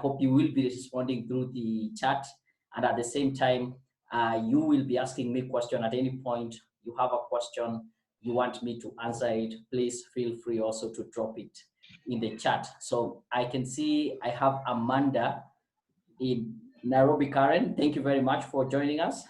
hope you will be responding through the chat. And at the same time, you will be asking me a question at any point. You have a question, you want me to answer it, please feel free also to drop it in the chat. So I can see I have Amanda in Nairobi. Karen, thank you very much for joining us.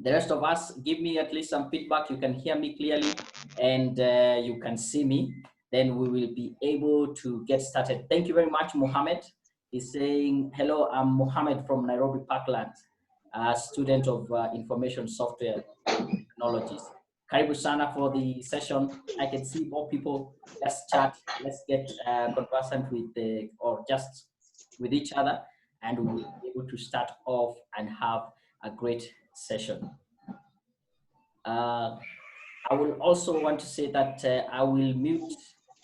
The rest of us, give me at least some feedback. You can hear me clearly and you can see me. Then we will be able to get started. Thank you very much, Mohammed. He's saying, hello, I'm Mohammed from Nairobi Parkland, a student of information software technologies. Karibu sana for the session. I can see more people. Let's chat. Let's get conversant with or just with each other, and we'll be able to start off and have a great session. I will also want to say that I will mute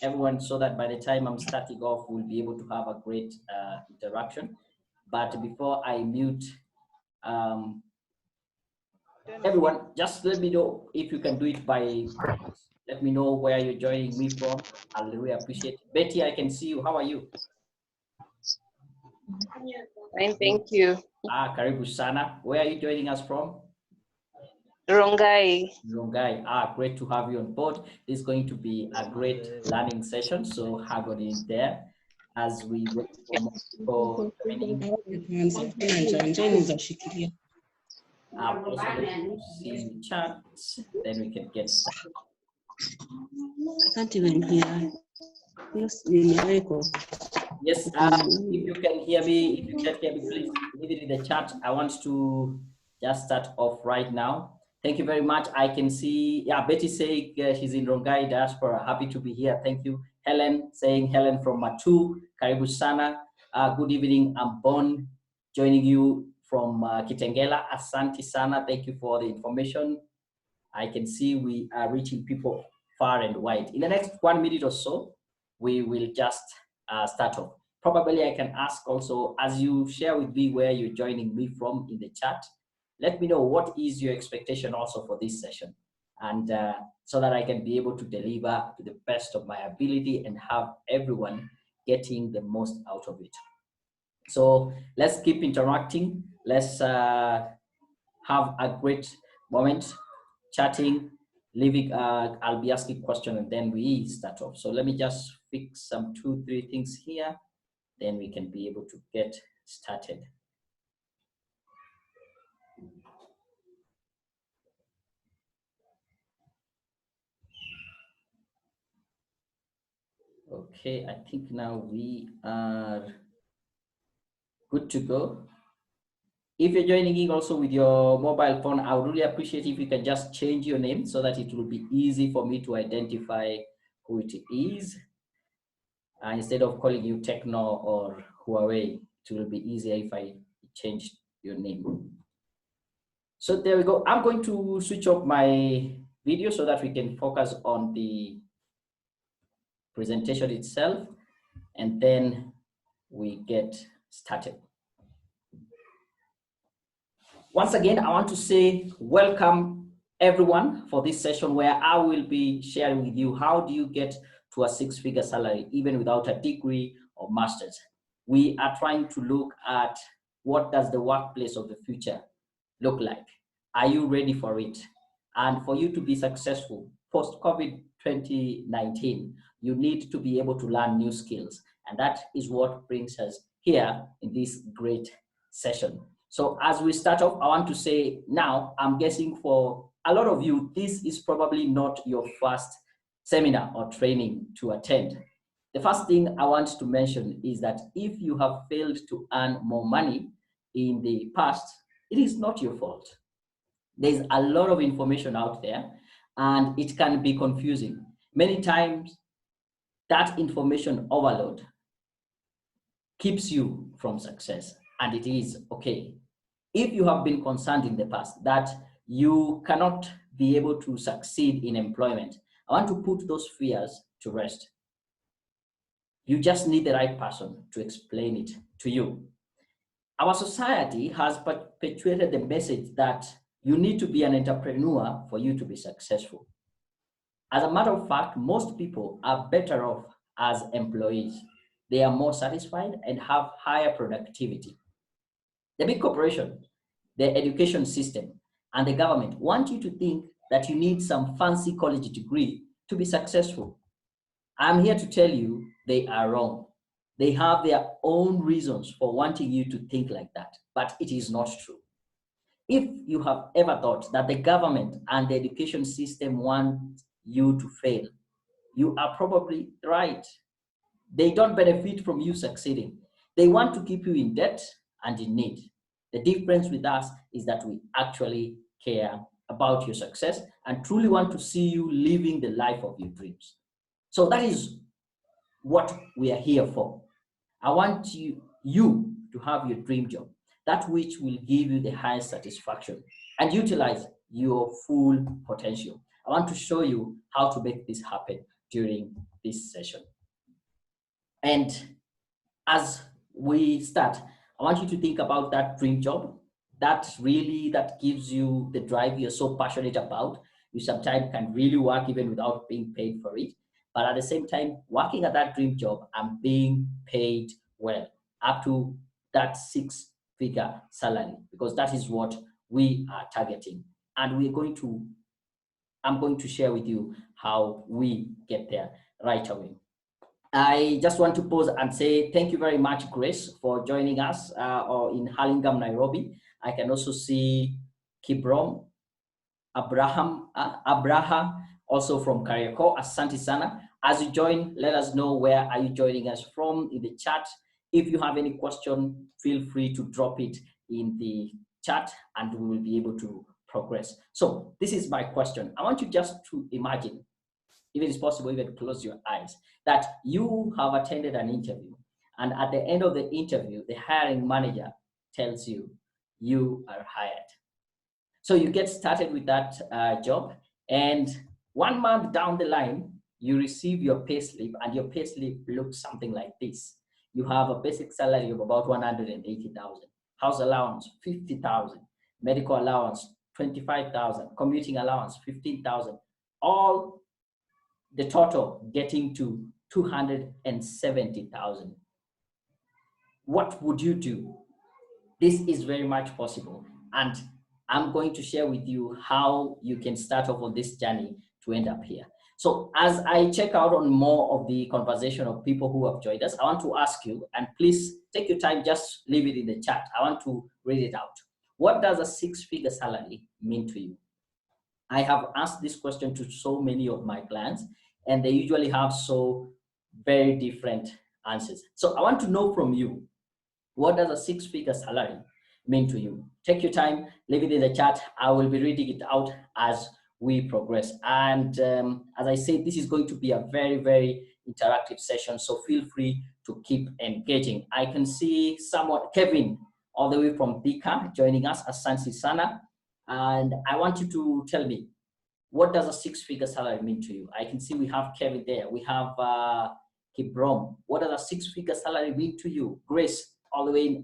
everyone so that by the time I'm starting off, we'll be able to have a great interaction. But before I mute everyone, just let me know if you can do it by, let me know where you're joining me from. I'll really appreciate it. Betty, I can see you. How are you? Fine, thank you. Karibu sana. Where are you joining us from? Rongai. Rongai. Great to have you on board. It's going to be a great learning session, so hang on in there as we wait for more people joining. I'm also going to see the chat, then we can get started. I can't even hear. Yes, if you can hear me, if you can't hear me, please leave it in the chat. I want to just start off right now. Thank you very much. I can see, Betty saying she's in Rongai diaspora. Happy to be here. Thank you. Helen saying, Helen from Matu, Karibu sana. Good evening. I'm Bon, joining you from Kitengela. Asante sana. Thank you for the information. I can see we are reaching people far and wide. In the next 1 minute or so, we will just start off. Probably I can ask also, as you share with me where you're joining me from in the chat, let me know what is your expectation also for this session. And so that I can be able to deliver to the best of my ability and have everyone getting the most out of it. So let's keep interacting. Let's have a great moment chatting, leaving. I'll be asking questions and then we start off. So let me just fix some 2-3 things here, then we can be able to get started. Okay, I think now we are good to go. If you're joining in also with your mobile phone, I would really appreciate if you can just change your name so that it will be easy for me to identify who it is. Instead of calling you Techno or Huawei, it will be easier if I change your name. So there we go. I'm going to switch off my video so that we can focus on the presentation itself, and then we get started. Once again, I want to say welcome everyone for this session where I will be sharing with you how do you get to a 6-figure salary even without a degree or master's. We are trying to look at what does the workplace of the future look like. Are you ready for it? And for you to be successful post-COVID 2019, you need to be able to learn new skills. And that is what brings us here in this great session. So as we start off, I want to say now, I'm guessing for a lot of you, this is probably not your first seminar or training to attend. The first thing I want to mention is that if you have failed to earn more money in the past, it is not your fault. There's a lot of information out there and it can be confusing. Many times that information overload keeps you from success, and it is okay. If you have been concerned in the past that you cannot be able to succeed in employment, I want to put those fears to rest. You just need the right person to explain it to you. Our society has perpetuated the message that you need to be an entrepreneur for you to be successful. As a matter of fact, most people are better off as employees. they are more satisfied and have higher productivity. The big corporation, the education system, and the government want you to think that you need some fancy college degree to be successful. I'm here to tell you they are wrong. They have their own reasons for wanting you to think like that, but it is not true. If you have ever thought that the government and the education system want you to fail, you are probably right. They don't benefit from you succeeding. They want to keep you in debt and in need. The difference with us is that we actually care about your success and truly want to see you living the life of your dreams. So that is what we are here for. I want you to have your dream job, that which will give you the highest satisfaction and utilize your full potential. I want to show you how to make this happen during this session. And as we start, I want you to think about that dream job that gives you the drive you're so passionate about. You sometimes can really work even without being paid for it. But at the same time, working at that dream job and being paid well, up to that six-figure salary, because that is what we are targeting. And I'm going to share with you how we get there right away. I just want to pause and say thank you very much, Grace, for joining us or in Hurlingham, Nairobi. I can also see Kibrom, Abraha, also from Kariako. Asante Sana. As you join, let us know where are you joining us from in the chat. If you have any question, feel free to drop it in the chat and we will be able to progress. So this is my question. I want you just to imagine, if it is possible, even close your eyes, that you have attended an interview. And at the end of the interview, the hiring manager tells you, you are hired. So you get started with that job. And 1 month down the line, you receive your pay slip, and your pay slip looks something like this. You have a basic salary of about 180,000, house allowance, 50,000, medical allowance, 25,000, commuting allowance, 15,000, all the total getting to 270,000. What would you do? This is very much possible. And I'm going to share with you how you can start off on this journey to end up here. So as I check out on more of the conversation of people who have joined us, I want to ask you, and please take your time, just leave it in the chat. I want to read it out. What does a six-figure salary mean to you? I have asked this question to so many of my clients, and they usually have so very different answers. So I want to know from you, what does a six-figure salary mean to you? Take your time, leave it in the chat. I will be reading it out as we progress. And as I said, this is going to be a very, very interactive session, so feel free to keep engaging. I can see someone, Kevin, all the way from Thika, joining us, Asante Sana. And I want you to tell me, what does a six-figure salary mean to you? I can see we have Kevin there. We have Kibrom. What does a six-figure salary mean to you? Grace, all the way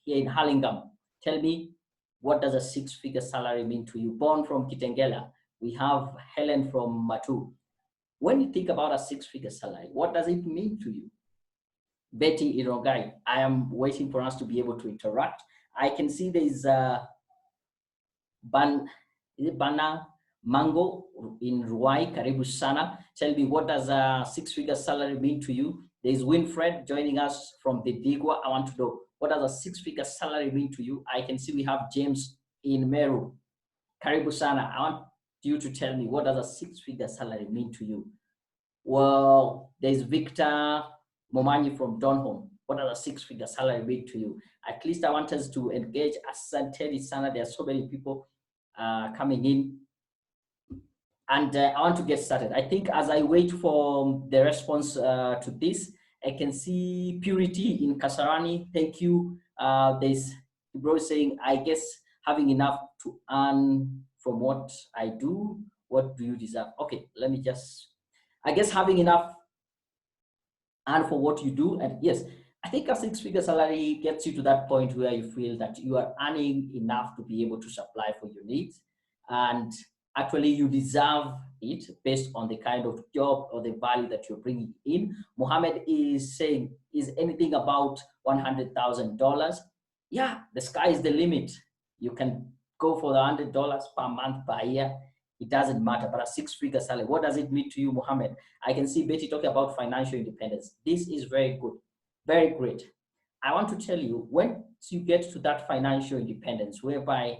here in Hurlingham. Tell me, what does a six-figure salary mean to you? Born from Kitengela. We have Helen from Mutuku. When you think about a six-figure salary, what does it mean to you? Betty Irogai, I am waiting for us to be able to interact. I can see there is Bana Mango in Ruai, Karibu Sana. Tell me, what does a six-figure salary mean to you? There's Winfred joining us from the Digwa. I want to know, what does a six-figure salary mean to you? I can see we have James in Meru. Karibu Sana, I want you to tell me, what does a six-figure salary mean to you? Well, there's Victor Momanyi from Donholm. What does a six-figure salary mean to you? At least I want us to engage. Asante Sana, there are so many people coming in. And I want to get started. I think as I wait for the response to this, I can see Purity in Kasarani. Thank you. There's bro saying, I guess having enough to earn from what I do, what do you deserve? Okay, let me just, I guess having enough and for what you do. And yes, I think a six-figure salary gets you to that point where you feel that you are earning enough to be able to supply for your needs. And Actually, you deserve it based on the kind of job or the value that you're bringing in. Mohammed is saying, is anything about $100,000? Yeah, the sky is the limit. You can go for the $100 per month, per year. It doesn't matter, but a six-figure salary, what does it mean to you, Mohammed? I can see Betty talking about financial independence. This is very good, very great. I want to tell you, once you get to that financial independence, whereby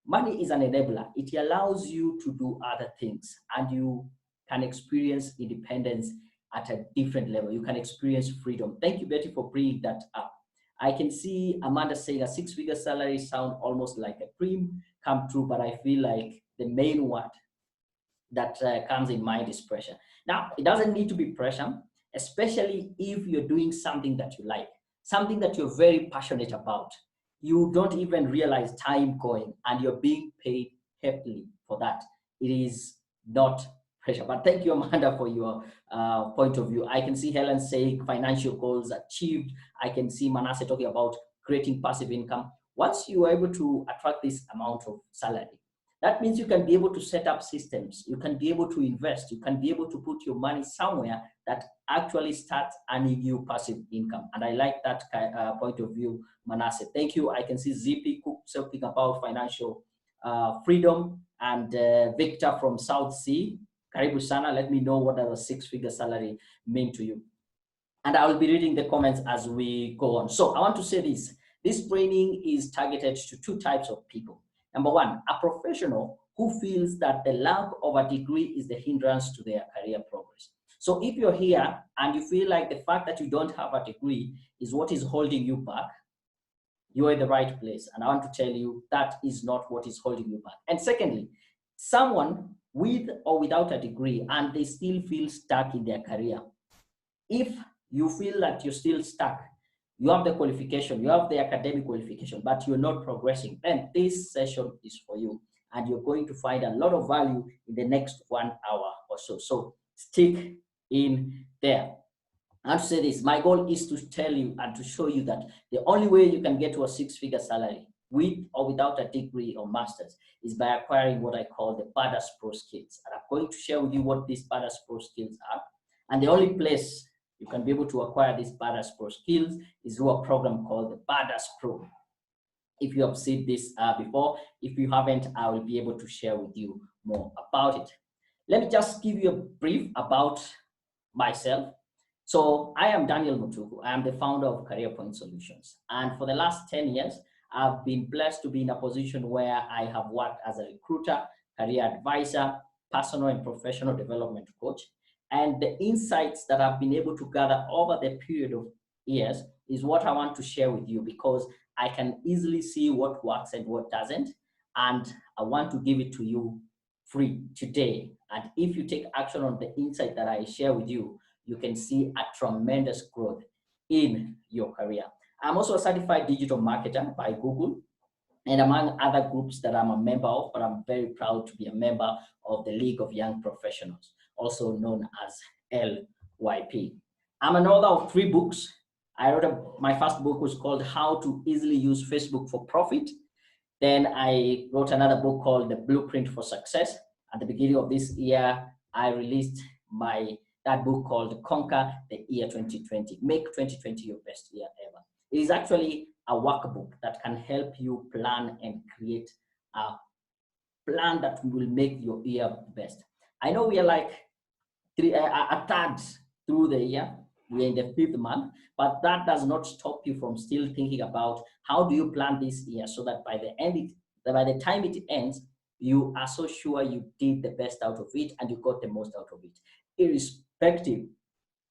money is an enabler, it allows you to do other things and you can experience independence at a different level. You can experience freedom. Thank you, Betty, for bringing that up. I can see Amanda saying a six-figure salary sound almost like a dream come true, but I feel like the main word that comes in mind is pressure. Now, it doesn't need to be pressure, especially if you're doing something that you like, something that you're very passionate about. You don't even realize time going and you're being paid heavily for that. It is not pressure. But thank you, Amanda, for your point of view. I can see Helen saying financial goals achieved. I can see Manasseh talking about creating passive income. Once you are able to attract this amount of salary, that means you can be able to set up systems, you can be able to invest, you can be able to put your money somewhere that actually starts earning you passive income. And I like that point of view, Manasseh. Thank you. I can see ZP talking about financial freedom, and Victor from South Sea. Karibu sana, let me know what does a six-figure salary mean to you. And I will be reading the comments as we go on. So I want to say this. This training is targeted to two types of people. Number one, a professional who feels that the lack of a degree is the hindrance to their career progress. So if you're here and you feel like the fact that you don't have a degree is what is holding you back, you're in the right place. And I want to tell you that is not what is holding you back. And secondly, someone with or without a degree and they still feel stuck in their career. If you feel that you're still stuck, you have the qualification, you have the academic qualification, but you're not progressing, then this session is for you. And you're going to find a lot of value in the next 1 hour or so. So stick in there. I have to say this, my goal is to tell you and to show you that the only way you can get to a six-figure salary with or without a degree or master's is by acquiring what I call the badass pro skills. And I'm going to share with you what these badass pro skills are. And the only place you can be able to acquire these badass pro skills is through a program called the Badass Pro. If you have seen this before, if you haven't, I will be able to share with you more about it. Let me just give you a brief about myself. So I am Daniel Mutuku. I am the founder of Career Point Solutions. And for the last 10 years, I've been blessed to be in a position where I have worked as a recruiter, career advisor, personal and professional development coach. And the insights that I've been able to gather over the period of years is what I want to share with you, because I can easily see what works and what doesn't. And I want to give it to you free today. And if you take action on the insight that I share with you, you can see a tremendous growth in your career. I'm also a certified digital marketer by Google, and among other groups that I'm a member of, but I'm very proud to be a member of the League of Young Professionals, also known as LYP. I'm an author of 3 books. My first book was called How to Easily Use Facebook for Profit. Then I wrote another book called The Blueprint for Success. At the beginning of this year, I released that book called Conquer the Year 2020. Make 2020 your best year ever. It is actually a workbook that can help you plan and create a plan that will make your year best. I know we are like a third through the year. We are in the 5th month, but that does not stop you from still thinking about how do you plan this year so that by the time it ends, you are so sure you did the best out of it and you got the most out of it, irrespective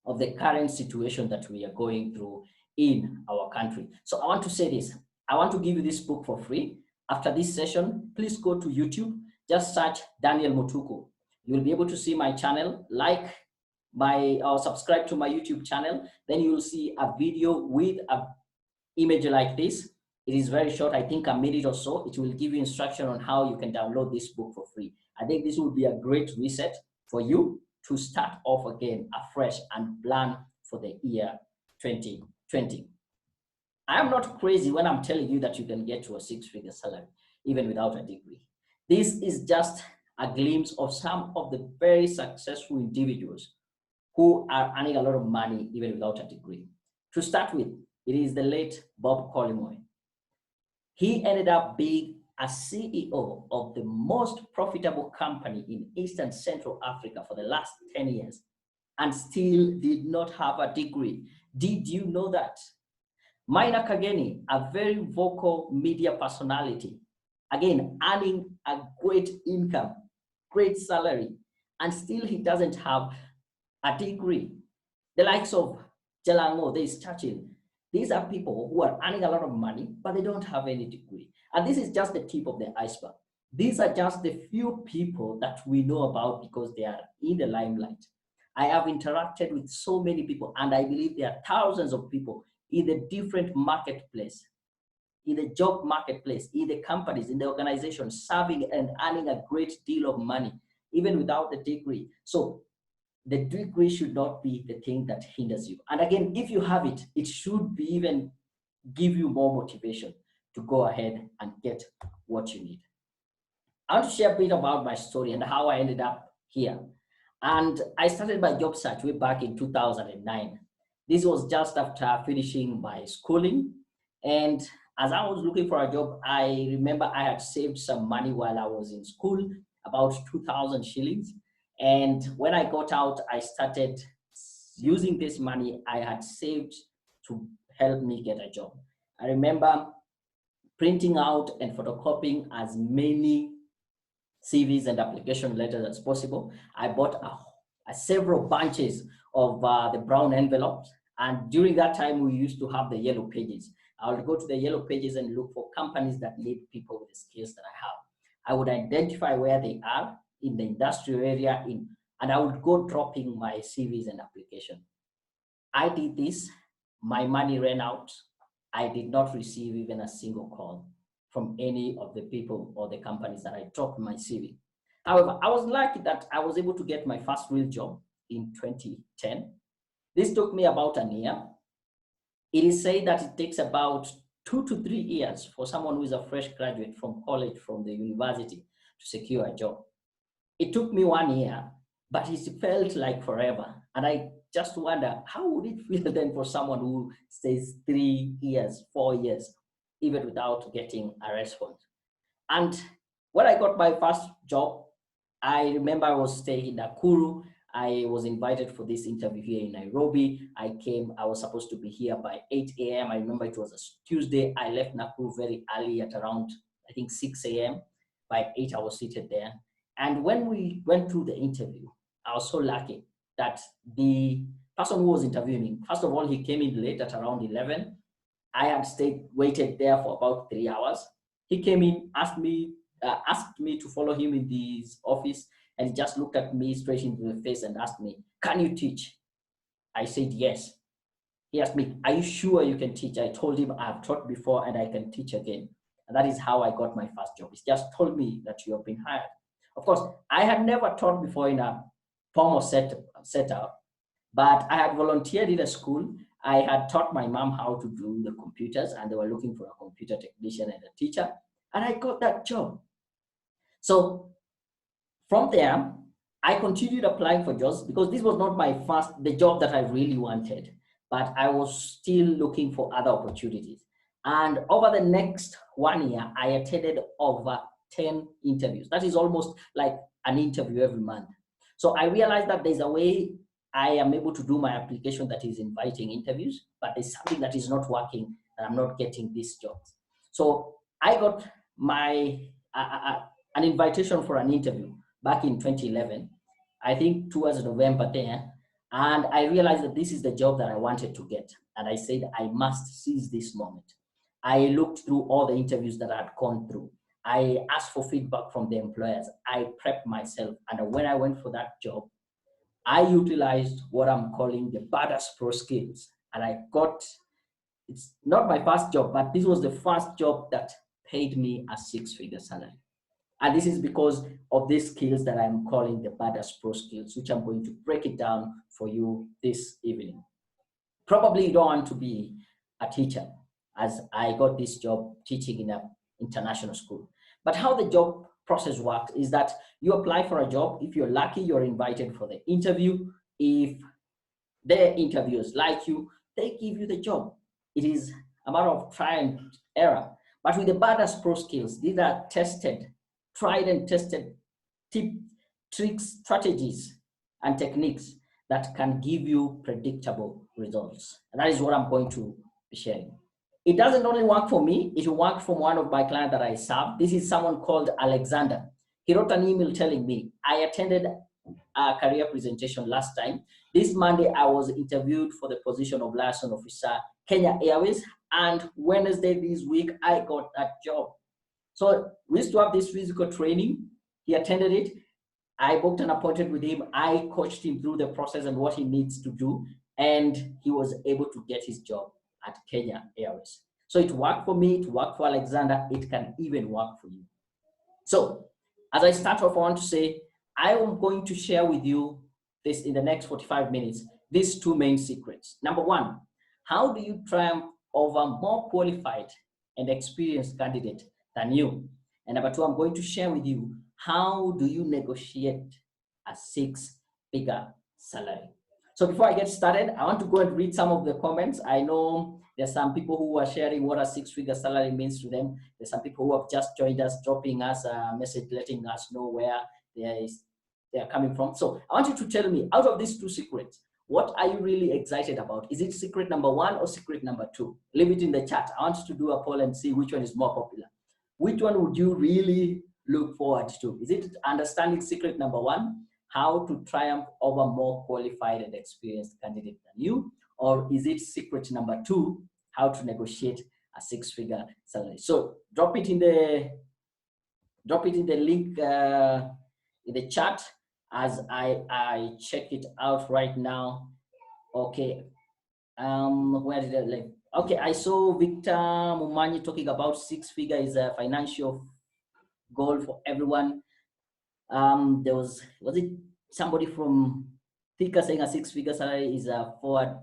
of the current situation that we are going through in our country. So I want to say this. I want to give you this book for free. After this session, please go to YouTube, just search Daniel Mutuku. You'll be able to see my channel, subscribe to my YouTube channel. Then you'll see a video with an image like this. It is very short, I think a minute or so. It will give you instruction on how you can download this book for free. I think this will be a great reset for you to start off again afresh and plan for the year 2020. I am not crazy when I'm telling you that you can get to a 6-figure salary, even without a degree. This is just a glimpse of some of the very successful individuals who are earning a lot of money even without a degree. To start with, it is the late Bob Collymore. He ended up being a CEO of the most profitable company in East and Central Africa for the last 10 years and still did not have a degree. Did you know that? Maina Kageni, a very vocal media personality, again, earning a great income, great salary, and still he doesn't have a degree. The likes of Jalango, there's Churchill. These are people who are earning a lot of money, but they don't have any degree. And this is just the tip of the iceberg. These are just the few people that we know about because they are in the limelight. I have interacted with so many people, and I believe there are thousands of people in the different marketplace, in the job marketplace, in the companies, in the organizations, serving and earning a great deal of money, even without the degree. So the degree should not be the thing that hinders you. And again, if you have it, it should be even give you more motivation to go ahead and get what you need. I want to share a bit about my story and how I ended up here. And I started my job search way back in 2009. This was just after finishing my schooling. And as I was looking for a job, I remember I had saved some money while I was in school, about 2,000 shillings. And when I got out, I started using this money I had saved to help me get a job. I remember printing out and photocopying as many CVs and application letters as possible. I bought several bunches of the brown envelopes. And during that time, we used to have the yellow pages. I would go to the yellow pages and look for companies that need people with the skills that I have. I would identify where they are in the industrial area, and I would go dropping my CVs and application. I did this, my money ran out. I did not receive even a single call from any of the people or the companies that I dropped my CV. However, I was lucky that I was able to get my first real job in 2010. This took me about a year. It is said that it takes about 2 to 3 years for someone who is a fresh graduate from college, from the university, to secure a job. It took me 1 year, but it felt like forever. And I just wonder, how would it feel then for someone who stays 3 years, 4 years, even without getting a response? And when I got my first job, I remember I was staying in Nakuru. I was invited for this interview here in Nairobi. I was supposed to be here by 8 a.m. I remember it was a Tuesday. I left Nakuru very early at around, I think 6 a.m. By 8, I was seated there. And when we went through the interview, I was so lucky that the person who was interviewing me, first of all, he came in late at around 11. I had waited there for about 3 hours. He came in, asked me to follow him in his office, and he just looked at me straight into the face and asked me, "Can you teach?" I said, "Yes." He asked me, "Are you sure you can teach?" I told him I've taught before and I can teach again. And that is how I got my first job. He just told me that you have been hired. Of course, I had never taught before in a formal setup, but I had volunteered in a school. I had taught my mom how to do the computers, and they were looking for a computer technician and a teacher, and I got that job. So from there, I continued applying for jobs because this was not the job that I really wanted, but I was still looking for other opportunities. And over the next 1 year, I attended over 10 interviews. That is almost like an interview every month. So I realized that there's a way I am able to do my application that is inviting interviews, but there's something that is not working, and I'm not getting these jobs. So I got an invitation for an interview back in 2011, I think towards November there, and I realized that this is the job that I wanted to get. And I said, I must seize this moment. I looked through all the interviews that I had gone through. I asked for feedback from the employers. I prepped myself. And when I went for that job, I utilized what I'm calling the badass pro skills. And it's not my first job, but this was the first job that paid me a 6-figure salary. And this is because of these skills that I'm calling the badass pro skills, which I'm going to break it down for you this evening. Probably you don't want to be a teacher, as I got this job teaching in an international school. But how the job process works is that you apply for a job. If you're lucky, you're invited for the interview. If the interviewers like you, they give you the job. It is a matter of try and error. But with the BADAS Pro skills, these are tested, tried and tested tricks, strategies, and techniques that can give you predictable results. And that is what I'm going to be sharing. It doesn't only work for me, it will work for one of my clients that I serve. This is someone called Alexander. He wrote an email telling me, I attended a career presentation last time. This Monday, I was interviewed for the position of liaison officer, Kenya Airways, and Wednesday this week, I got that job. So we used to have this physical training. He attended it. I booked an appointment with him. I coached him through the process and what he needs to do, and he was able to get his job at Kenya Airways. So it worked for me, it worked for Alexander, it can even work for you. So as I start off, I want to say, I am going to share with you this in the next 45 minutes, these two main secrets. Number one, how do you triumph over more qualified and experienced candidate than you? And number two, I'm going to share with you, how do you negotiate a six-figure salary? So before I get started, I want to go and read some of the comments. I know there's some people who are sharing what a six-figure salary means to them. There's some people who have just joined us, dropping us a message, letting us know where they are coming from. So I want you to tell me, out of these two secrets, what are you really excited about? Is it secret number one or secret number two? Leave it in the chat. I want you to do a poll and see which one is more popular. Which one would you really look forward to? Is it understanding secret number one, how to triumph over more qualified and experienced candidate than you? Or is it secret number two, how to negotiate a six-figure salary? So drop it in the link in the chat as I check it out right now. Okay, where did I leave? Okay, I saw Victor Mumanyi talking about six-figure is a financial goal for everyone. There was it somebody from Thika saying a six-figure salary is a forward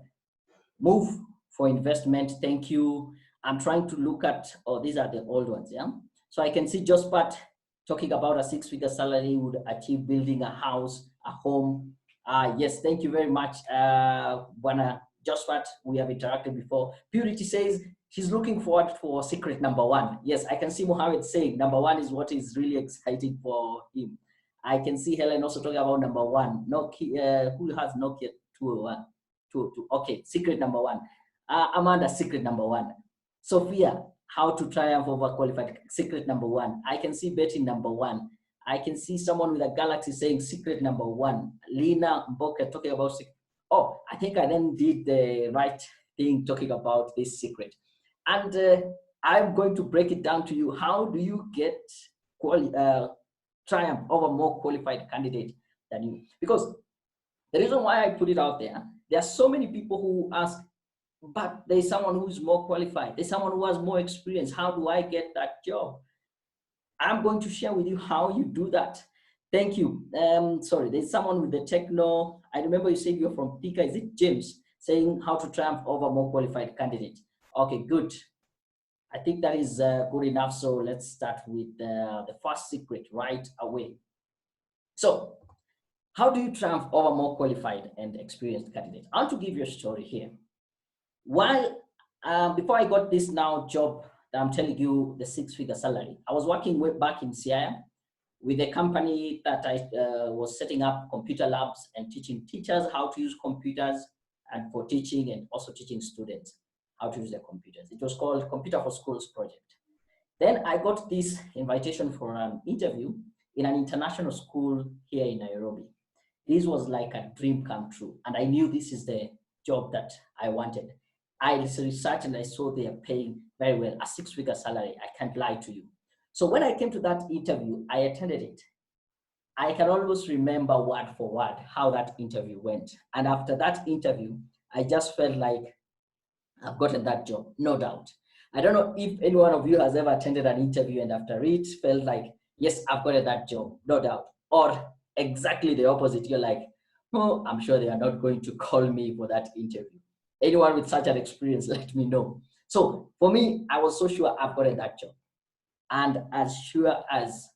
move for investment. Thank you. I'm trying to look at, oh, these are the old ones, yeah? So I can see Jospat talking about a six-figure salary would achieve building a house, a home. Yes, thank you very much, Buana Jospat. We have interacted before. Purity says she's looking forward for secret number one. Yes, I can see Mohammed saying number one is what is really exciting for him. I can see Helen also talking about number one. Nokia, who has Nokia 201? Okay, secret number one. Amanda, secret number one. Sophia, how to triumph over qualified, secret number one. I can see Betty number one. I can see someone with a galaxy saying secret number one. Lena Mboka talking about secret. Oh, I think I then did the right thing talking about this secret. And I'm going to break it down to you. How do you get triumph over more qualified candidate than you? Because the reason why I put it out there are so many people who ask, but there's someone who's more qualified. There's someone who has more experience. How do I get that job? I'm going to share with you how you do that. Thank you. Sorry, there's someone with the techno. I remember you said you're from Thika. Is it James saying how to triumph over more qualified candidate? Okay, good. I think that is good enough. So let's start with the first secret right away. So how do you triumph over more qualified and experienced candidates? I want to give you a story here. While before I got this now job that I'm telling you, the six-figure salary, I was working way back in Siaya with a company that I was setting up computer labs and teaching teachers how to use computers, and for teaching and also teaching students how to use their computers. It was called Computer for Schools project. Then I got this invitation for an interview in an international school here in Nairobi. This was like a dream come true. And I knew this is the job that I wanted. I researched and I saw they are paying very well, a six-figure salary. I can't lie to you. So when I came to that interview, I attended it. I can almost remember word for word how that interview went. And after that interview, I just felt like I've gotten that job, no doubt. I don't know if any one of you has ever attended an interview and after it felt like, yes, I've gotten that job, no doubt. Or exactly the opposite. You're like, oh, I'm sure they are not going to call me for that interview. Anyone with such an experience, let me know. So for me, I was so sure I've gotten that job. And as sure as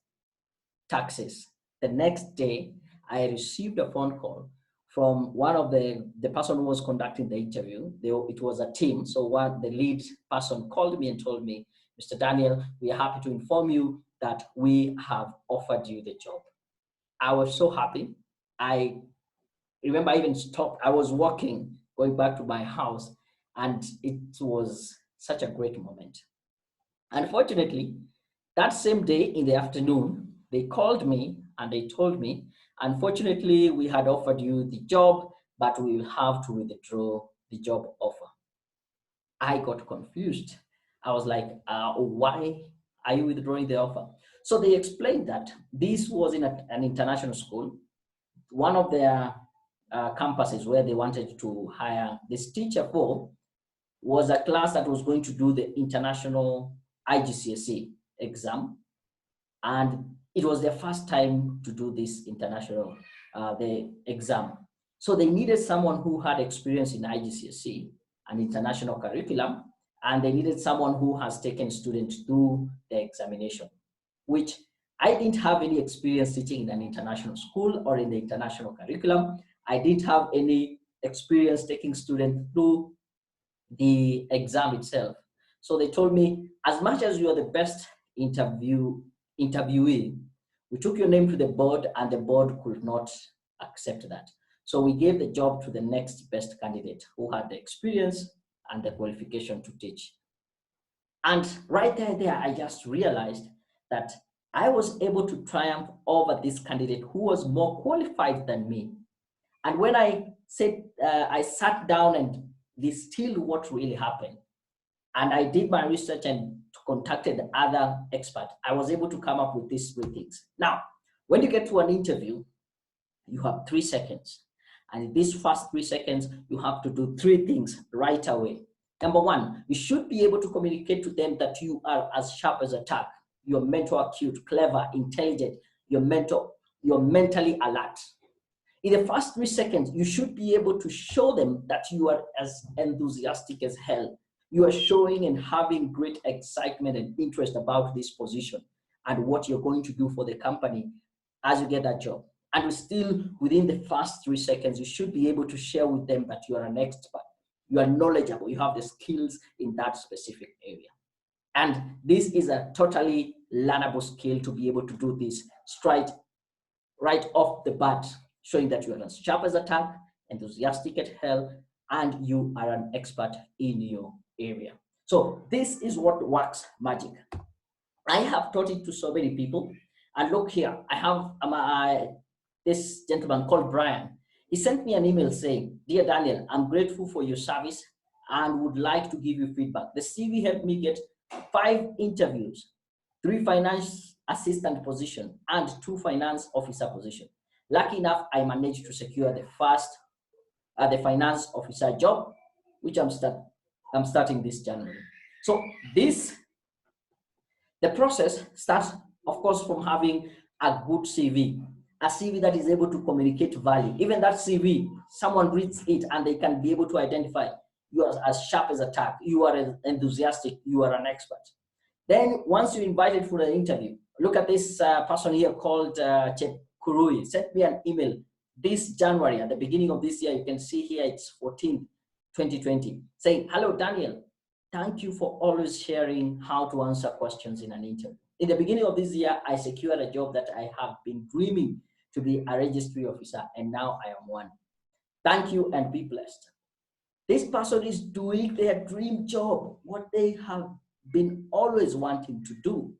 taxes. The next day, I received a phone call from one of the person who was conducting the interview. It was a team. So the lead person called me and told me, Mr. Daniel, we are happy to inform you that we have offered you the job. I was so happy. I remember I even stopped. I was walking, going back to my house, and it was such a great moment. Unfortunately, that same day in the afternoon, they called me and they told me, unfortunately, we had offered you the job, but we will have to withdraw the job offer. I got confused. I was like, why are you withdrawing the offer? So they explained that this was in an international school, one of their campuses where they wanted to hire this teacher for was a class that was going to do the international IGCSE exam. And it was their first time to do this international, the exam. So they needed someone who had experience in IGCSE, an international curriculum, and they needed someone who has taken students through the examination, which I didn't have any experience teaching in an international school or in the international curriculum. I didn't have any experience taking students through the exam itself. So they told me, as much as you are the best interviewee, we took your name to the board and the board could not accept that. So we gave the job to the next best candidate who had the experience and the qualification to teach. And right there, I just realized that I was able to triumph over this candidate who was more qualified than me. And when I said, I sat down and distilled what really happened, and I did my research and contacted other experts, I was able to come up with these three things. Now, when you get to an interview, you have 3 seconds. And in these first 3 seconds, you have to do 3 things right away. Number 1, you should be able to communicate to them that you are as sharp as a tack. You're mentally acute, clever, intelligent. You're mentally alert. In the first 3 seconds, you should be able to show them that you are as enthusiastic as hell. You are showing and having great excitement and interest about this position and what you're going to do for the company as you get that job. And still, within the first 3 seconds, you should be able to share with them that you are an expert. You are knowledgeable. You have the skills in that specific area. And this is a totally learnable skill to be able to do this straight right off the bat, showing that you are as sharp as a tack, enthusiastic as hell, and you are an expert in your area. So this is what works magic. I have taught it to so many people. And look here, I have this gentleman called Brian. He sent me an email saying, "Dear Daniel, I'm grateful for your service and would like to give you feedback. The CV helped me get 5 interviews, 3 finance assistant position and 2 finance officer position. Lucky enough, I managed to secure the finance officer job, which I'm starting this January." So the process starts, of course, from having a good CV, a CV that is able to communicate value. Even that CV, someone reads it and they can be able to identify you are as sharp as a tack, you are enthusiastic, you are an expert. Then once you're invited for an interview, look at this person here called Chep Kurui, sent me an email this January, at the beginning of this year. You can see here it's 14th, 2020, saying, "Hello, Daniel. Thank you for always sharing how to answer questions in an interview. In the beginning of this year, I secured a job that I have been dreaming to be a registry officer, and now I am one. Thank you and be blessed." This person is doing their dream job, what they have been always wanting to do.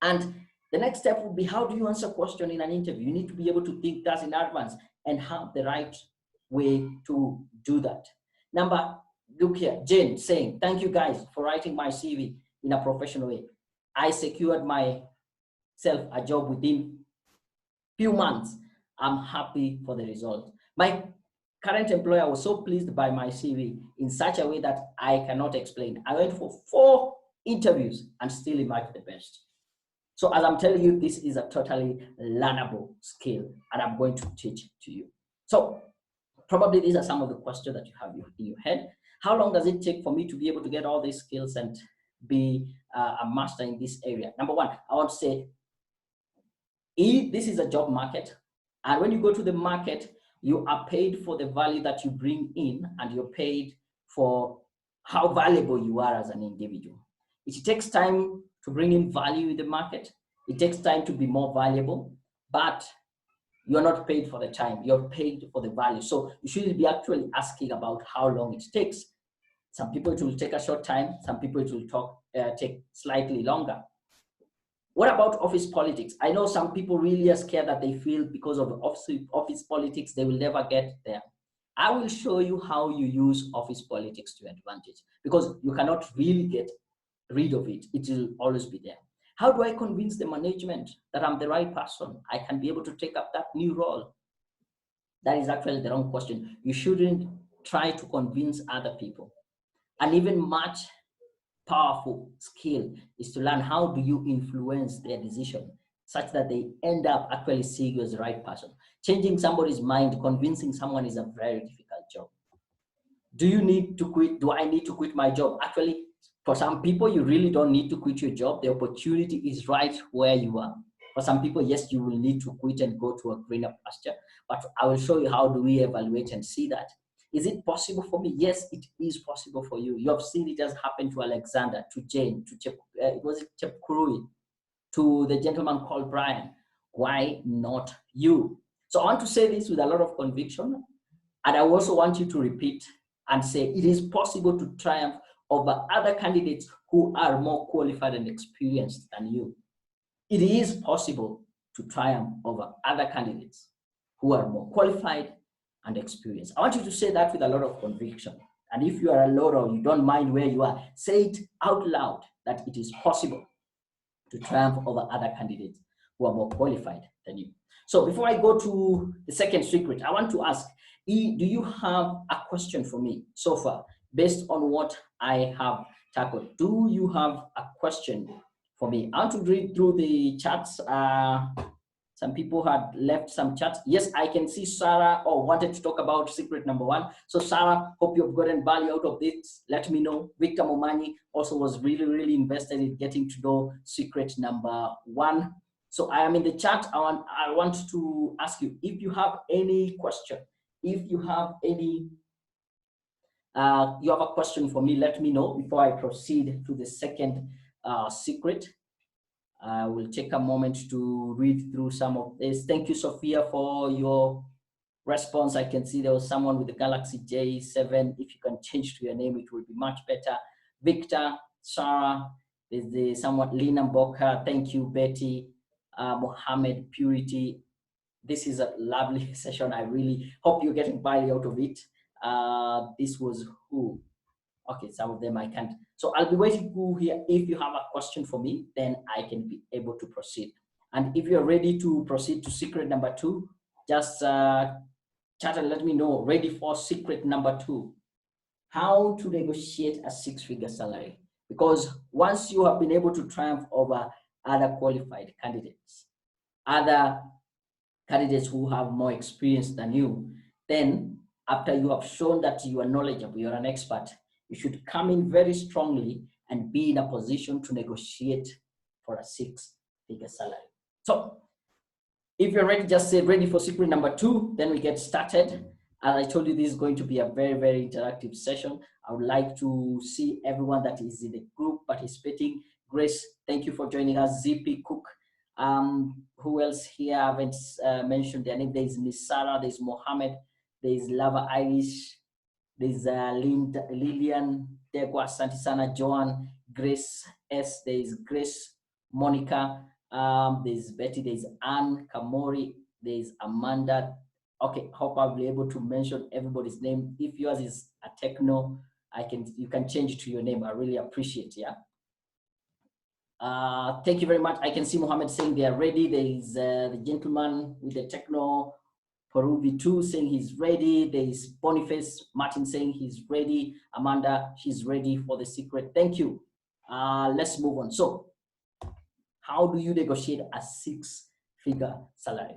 And the next step would be, how do you answer a question in an interview? You need to be able to think that in advance and have the right way to do that. Look here, Jane saying, "Thank you guys for writing my CV in a professional way. I secured myself a job within few months. I'm happy for the result. My current employer was so pleased by my CV in such a way that I cannot explain. I went for 4 interviews and still emerged the best." So as I'm telling you, this is a totally learnable skill, and I'm going to teach to you. So probably these are some of the questions that you have in your head. How long does it take for me to be able to get all these skills and be a master in this area? Number 1, I want to say This is a job market. And when you go to the market, you are paid for the value that you bring in, and you're paid for how valuable you are as an individual. It takes time to bring in value in the market. It takes time to be more valuable, but you're not paid for the time, you're paid for the value. So you should be actually asking about how long it takes. Some people it will take a short time, some people it will take slightly longer. What about office politics? I know some people really are scared that they feel because of office politics, they will never get there. I will show you how you use office politics to your advantage, because you cannot really get rid of it. It will always be there. How do I convince the management that I'm the right person? I can be able to take up that new role. That is actually the wrong question. You shouldn't try to convince other people. And even much powerful skill is to learn how do you influence their decision such that they end up actually seeing you as the right person. Changing somebody's mind, convincing someone is a very difficult job. Do you need to quit? Do I need to quit my job? Actually, for some people, you really don't need to quit your job. The opportunity is right where you are. For some people, yes, you will need to quit and go to a greener pasture, but I will show you how do we evaluate and see that. Is it possible for me? Yes, it is possible for you. You have seen it has happened to Alexander, to Jane, to Chepkurui, to the gentleman called Brian. Why not you? So I want to say this with a lot of conviction, and I also want you to repeat and say it is possible to triumph over other candidates who are more qualified and experienced than you. It is possible to triumph over other candidates who are more qualified and experienced. I want you to say that with a lot of conviction. And if you are alone or you don't mind where you are, say it out loud that it is possible to triumph over other candidates who are more qualified than you. So before I go to the second secret, I want to ask, E, do you have a question for me so far based on what I have tackled? Do you have a question for me? I want to read through the chats. Some people had left some chats. Yes, I can see Sarah wanted to talk about secret number 1. So Sarah, hope you've gotten value out of this. Let me know. Victor Momanyi also was really, really invested in getting to know secret number 1. So I am in the chat. I want to ask you if you have any question. If you have any, you have a question for me, let me know before I proceed to the second secret. I will take a moment to read through some of this. Thank you, Sophia, for your response. I can see there was someone with the Galaxy J7. If you can change to your name, it will be much better. Victor, Sarah, there's the somewhat Lina Boka. Thank you, Betty, Mohammed, Purity. This is a lovely session. I really hope you're getting value out of it. This was who? Okay, some of them I can't. So I'll be waiting here. If you have a question for me, then I can be able to proceed. And if you're ready to proceed to secret number 2, just chat and let me know. Ready for secret number 2. How to negotiate a 6-figure salary. Because once you have been able to triumph over other qualified candidates, other candidates who have more experience than you, then after you have shown that you are knowledgeable, you're an expert, you should come in very strongly and be in a position to negotiate for a 6-figure salary. So if you're ready, just say ready for secret number 2, then we get started. As I told you, this is going to be a very, very interactive session. I would like to see everyone that is in the group participating. Grace, thank you for joining us. ZP Cook. Who else here? I haven't mentioned their name. There's Miss Sarah, there's Mohammed, there's Lava Irish, there's Lillian, Degwa, Santisana, Joan, Grace S, there's Grace, Monica, there's Betty, there's Anne, Kamori, there's Amanda. Okay, hope I'll be able to mention everybody's name. If yours is a techno, you can change it to your name. I really appreciate, yeah. Thank you very much. I can see Mohammed saying they are ready. There is the gentleman with the techno, Peruvi 2 saying he's ready. There is Boniface Martin saying he's ready. Amanda, she's ready for the secret. Thank you. Let's move on. So, how do you negotiate a 6-figure salary?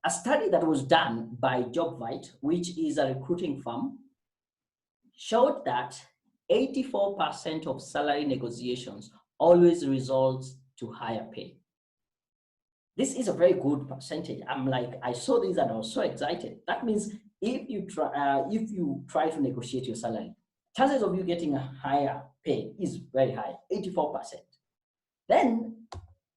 A study that was done by JOBVITE, which is a recruiting firm, showed that 84% of salary negotiations always results to higher pay. This is a very good percentage. I'm like, I saw this and I was so excited. That means if you try to negotiate your salary, chances of you getting a higher pay is very high, 84%. Then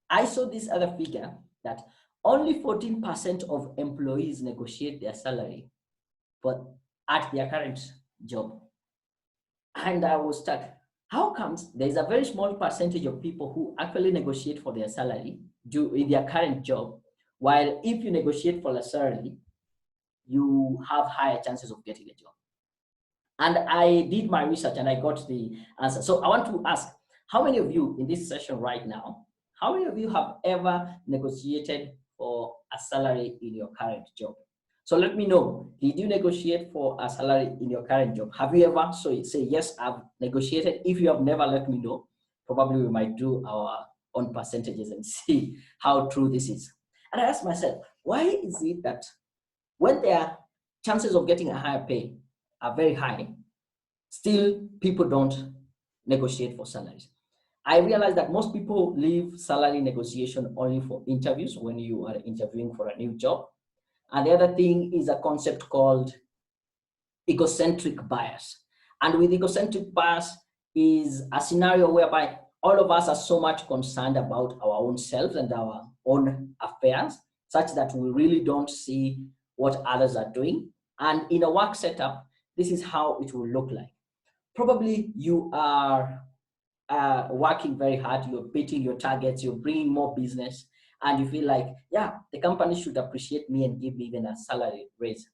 I saw this other figure that only 14% of employees negotiate their salary at their current job. And I was stuck. How comes there's a very small percentage of people who actually negotiate for their salary in their current job, while if you negotiate for a salary, you have higher chances of getting a job? And I did my research and I got the answer. So I want to ask, how many of you in this session right now, how many of you have ever negotiated for a salary in your current job? So let me know, did you negotiate for a salary in your current job? Have you ever? So say, yes, I've negotiated. If you have never, let me know. Probably we might do our own percentages and see how true this is. And I asked myself, why is it that when their chances of getting a higher pay are very high, still people don't negotiate for salaries? I realized that most people leave salary negotiation only for interviews when you are interviewing for a new job. And the other thing is a concept called egocentric bias. And with egocentric bias is a scenario whereby all of us are so much concerned about our own selves and our own affairs, such that we really don't see what others are doing. And in a work setup, this is how it will look like. Probably you are working very hard, you're beating your targets, you're bringing more business, and you feel like, yeah, the company should appreciate me and give me even a salary raise.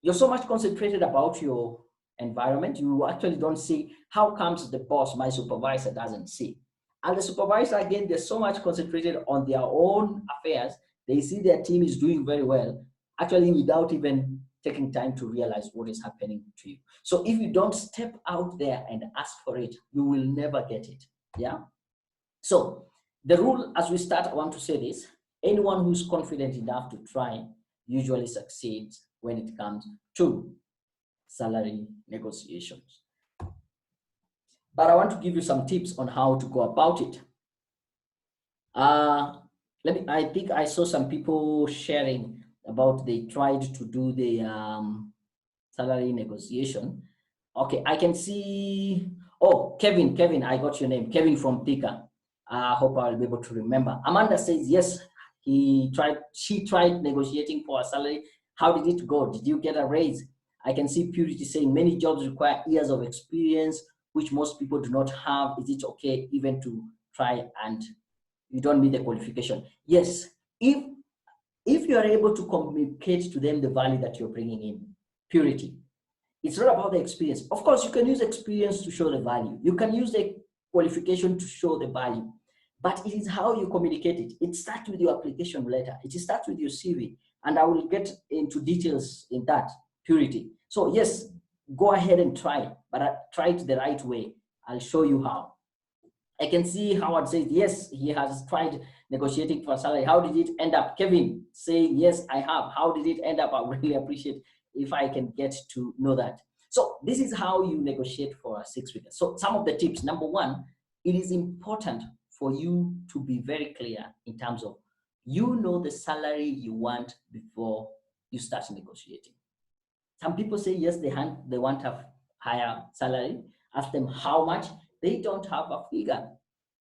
You're so much concentrated about your environment, you actually don't see how comes the boss, my supervisor, doesn't see. And the supervisor, again, they're so much concentrated on their own affairs, they see their team is doing very well, actually without even taking time to realize what is happening to you. So if you don't step out there and ask for it, you will never get it. Yeah. So the rule, as we start, I want to say this: anyone who's confident enough to try usually succeeds when it comes to salary negotiations. But I want to give you some tips on how to go about it. I think I saw some people sharing about they tried to do the salary negotiation. Okay, I can see, oh, Kevin, I got your name, Kevin from Thika. I hope I'll be able to remember. Amanda says, yes, she tried negotiating for a salary. How did it go? Did you get a raise? I can see Purity saying many jobs require years of experience, which most people do not have. Is it okay even to try and you don't meet the qualification? Yes, if you are able to communicate to them the value that you're bringing in, Purity, it's not about the experience. Of course, you can use experience to show the value. You can use the qualification to show the value, but it is how you communicate it. It starts with your application letter. It starts with your CV, and I will get into details in that, Purity. So yes, go ahead and try, but try it the right way. I'll show you how. I can see Howard says, yes, he has tried negotiating for a salary. How did it end up? Kevin saying, yes, I have. How did it end up? I really appreciate if I can get to know that. So this is how you negotiate for a 6 figure. So some of the tips: number one, it is important for you to be very clear in terms of, you know, the salary you want before you start negotiating. Some people say, yes, they want a higher salary. Ask them how much. They don't have a figure.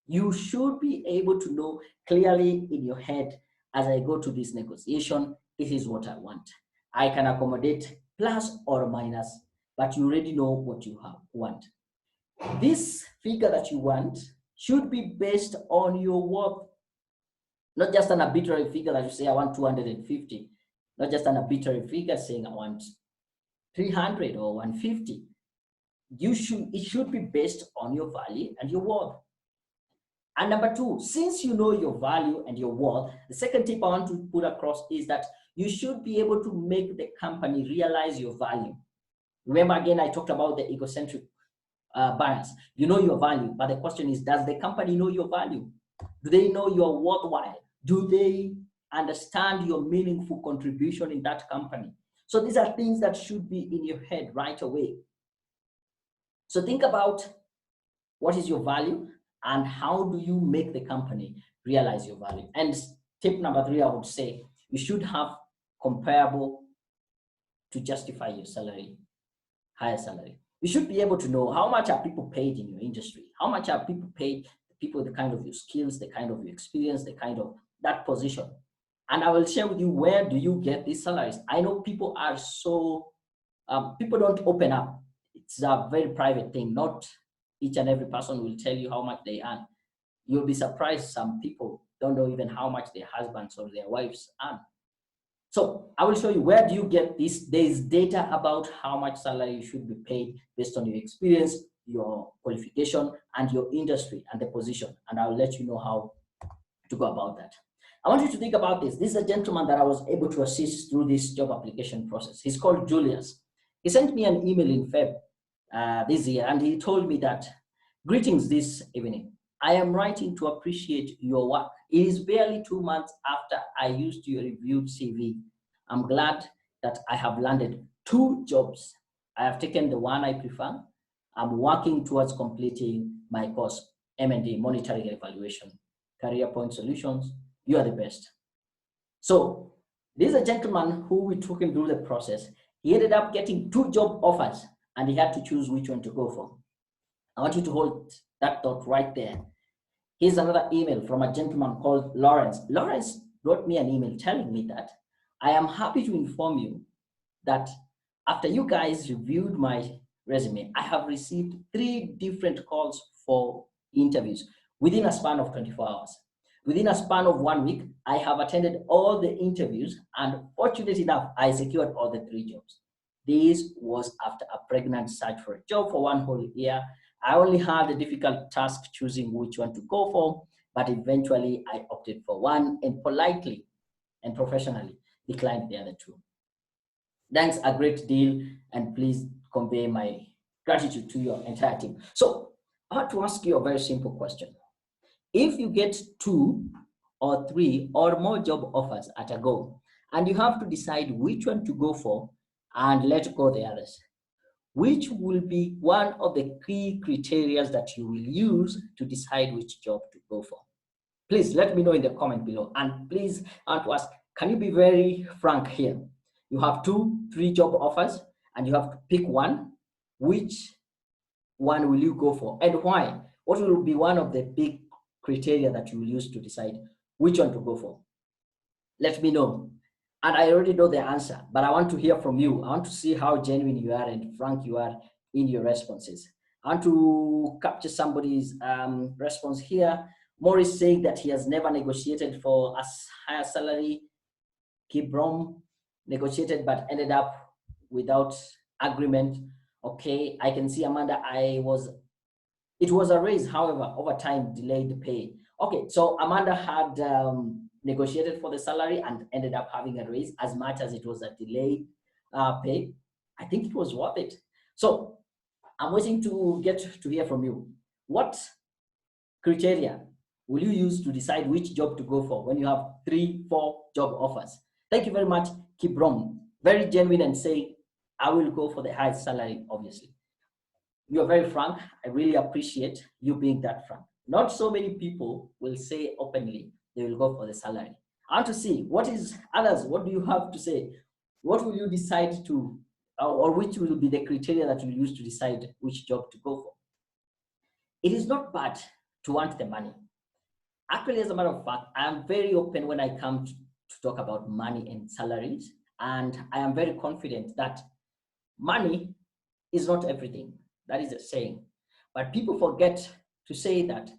You should be able to know clearly in your head, as I go to this negotiation, this is what I want. I can accommodate plus or minus, but you already know what you want. This figure that you want should be based on your worth, not just an arbitrary figure that you say, I want 250, not just an arbitrary figure saying I want 300 or 150. It should be based on your value and your worth. And number two, since you know your value and your worth, the second tip I want to put across is that you should be able to make the company realize your value. Remember, again, I talked about the egocentric bias. You know your value, but the question is, does the company know your value? Do they know you're worthwhile? Do they understand your meaningful contribution in that company? So these are things that should be in your head right away. So think about what is your value and how do you make the company realize your value. And tip number 3, I would say you should have comparable to justify your salary, higher salary. You should be able to know how much are people paid in your industry, how much are people paid, people, the kind of your skills, the kind of your experience, the kind of that position. And I will share with you, where do you get these salaries? I know people are so, people don't open up. It's a very private thing. Not each and every person will tell you how much they earn. You'll be surprised, some people don't know even how much their husbands or their wives earn. So I will show you, where do you get this? There is data about how much salary you should be paid based on your experience, your qualification, and your industry and the position. And I'll let you know how to go about that. I want you to think about this. This is a gentleman that I was able to assist through this job application process. He's called Julius. He sent me an email in Feb this year, and he told me that, greetings this evening. I am writing to appreciate your work. It is barely 2 months after I used your reviewed CV. I'm glad that I have landed 2 jobs. I have taken the one I prefer. I'm working towards completing my course, M&E, Monitoring and Evaluation, Career Point Solutions. You are the best. So this is a gentleman who we took him through the process. He ended up getting 2 job offers, and he had to choose which one to go for. I want you to hold that thought right there. Here's another email from a gentleman called Lawrence. Lawrence wrote me an email telling me that, I am happy to inform you that after you guys reviewed my resume, I have received 3 different calls for interviews within a span of 24 hours. Within a span of 1 week, I have attended all the interviews, and fortunately enough, I secured all the 3 jobs. This was after a pregnant search for a job for 1 whole year. I only had a difficult task choosing which one to go for, but eventually I opted for one and politely and professionally declined the other 2. Thanks a great deal, and please convey my gratitude to your entire team. So I want to ask you a very simple question. If you get 2 or 3 or more job offers at a go, and you have to decide which one to go for and let go the others, which will be one of the key criteria that you will use to decide which job to go for? Please let me know in the comment below. And please, I want to ask, can you be very frank here? You have 2, 3 job offers, and you have to pick one. Which one will you go for, and why? What will be one of the big criteria that you will use to decide which one to go for? Let me know. And I already know the answer, but I want to hear from you. I want to see how genuine you are and frank you are in your responses. I want to capture somebody's response here. Morris saying that he has never negotiated for a higher salary. Kibrom negotiated but ended up without agreement. Okay, I can see Amanda, it was a raise, however, over time delayed the pay. Okay, so Amanda had negotiated for the salary and ended up having a raise, as much as it was a delayed pay. I think it was worth it. So I'm waiting to get to hear from you. What criteria will you use to decide which job to go for when you have 3, 4 job offers? Thank you very much, Kibrom. Very genuine and saying, I will go for the highest salary, obviously. You're very frank. I really appreciate you being that frank. Not so many people will say openly they will go for the salary. I want to see, what is others? What do you have to say? What will you decide to, or which will be the criteria that you will use to decide which job to go for? It is not bad to want the money. Actually, as a matter of fact, I am very open when I come to talk about money and salaries. And I am very confident that money is not everything. That is a saying. But people forget to say that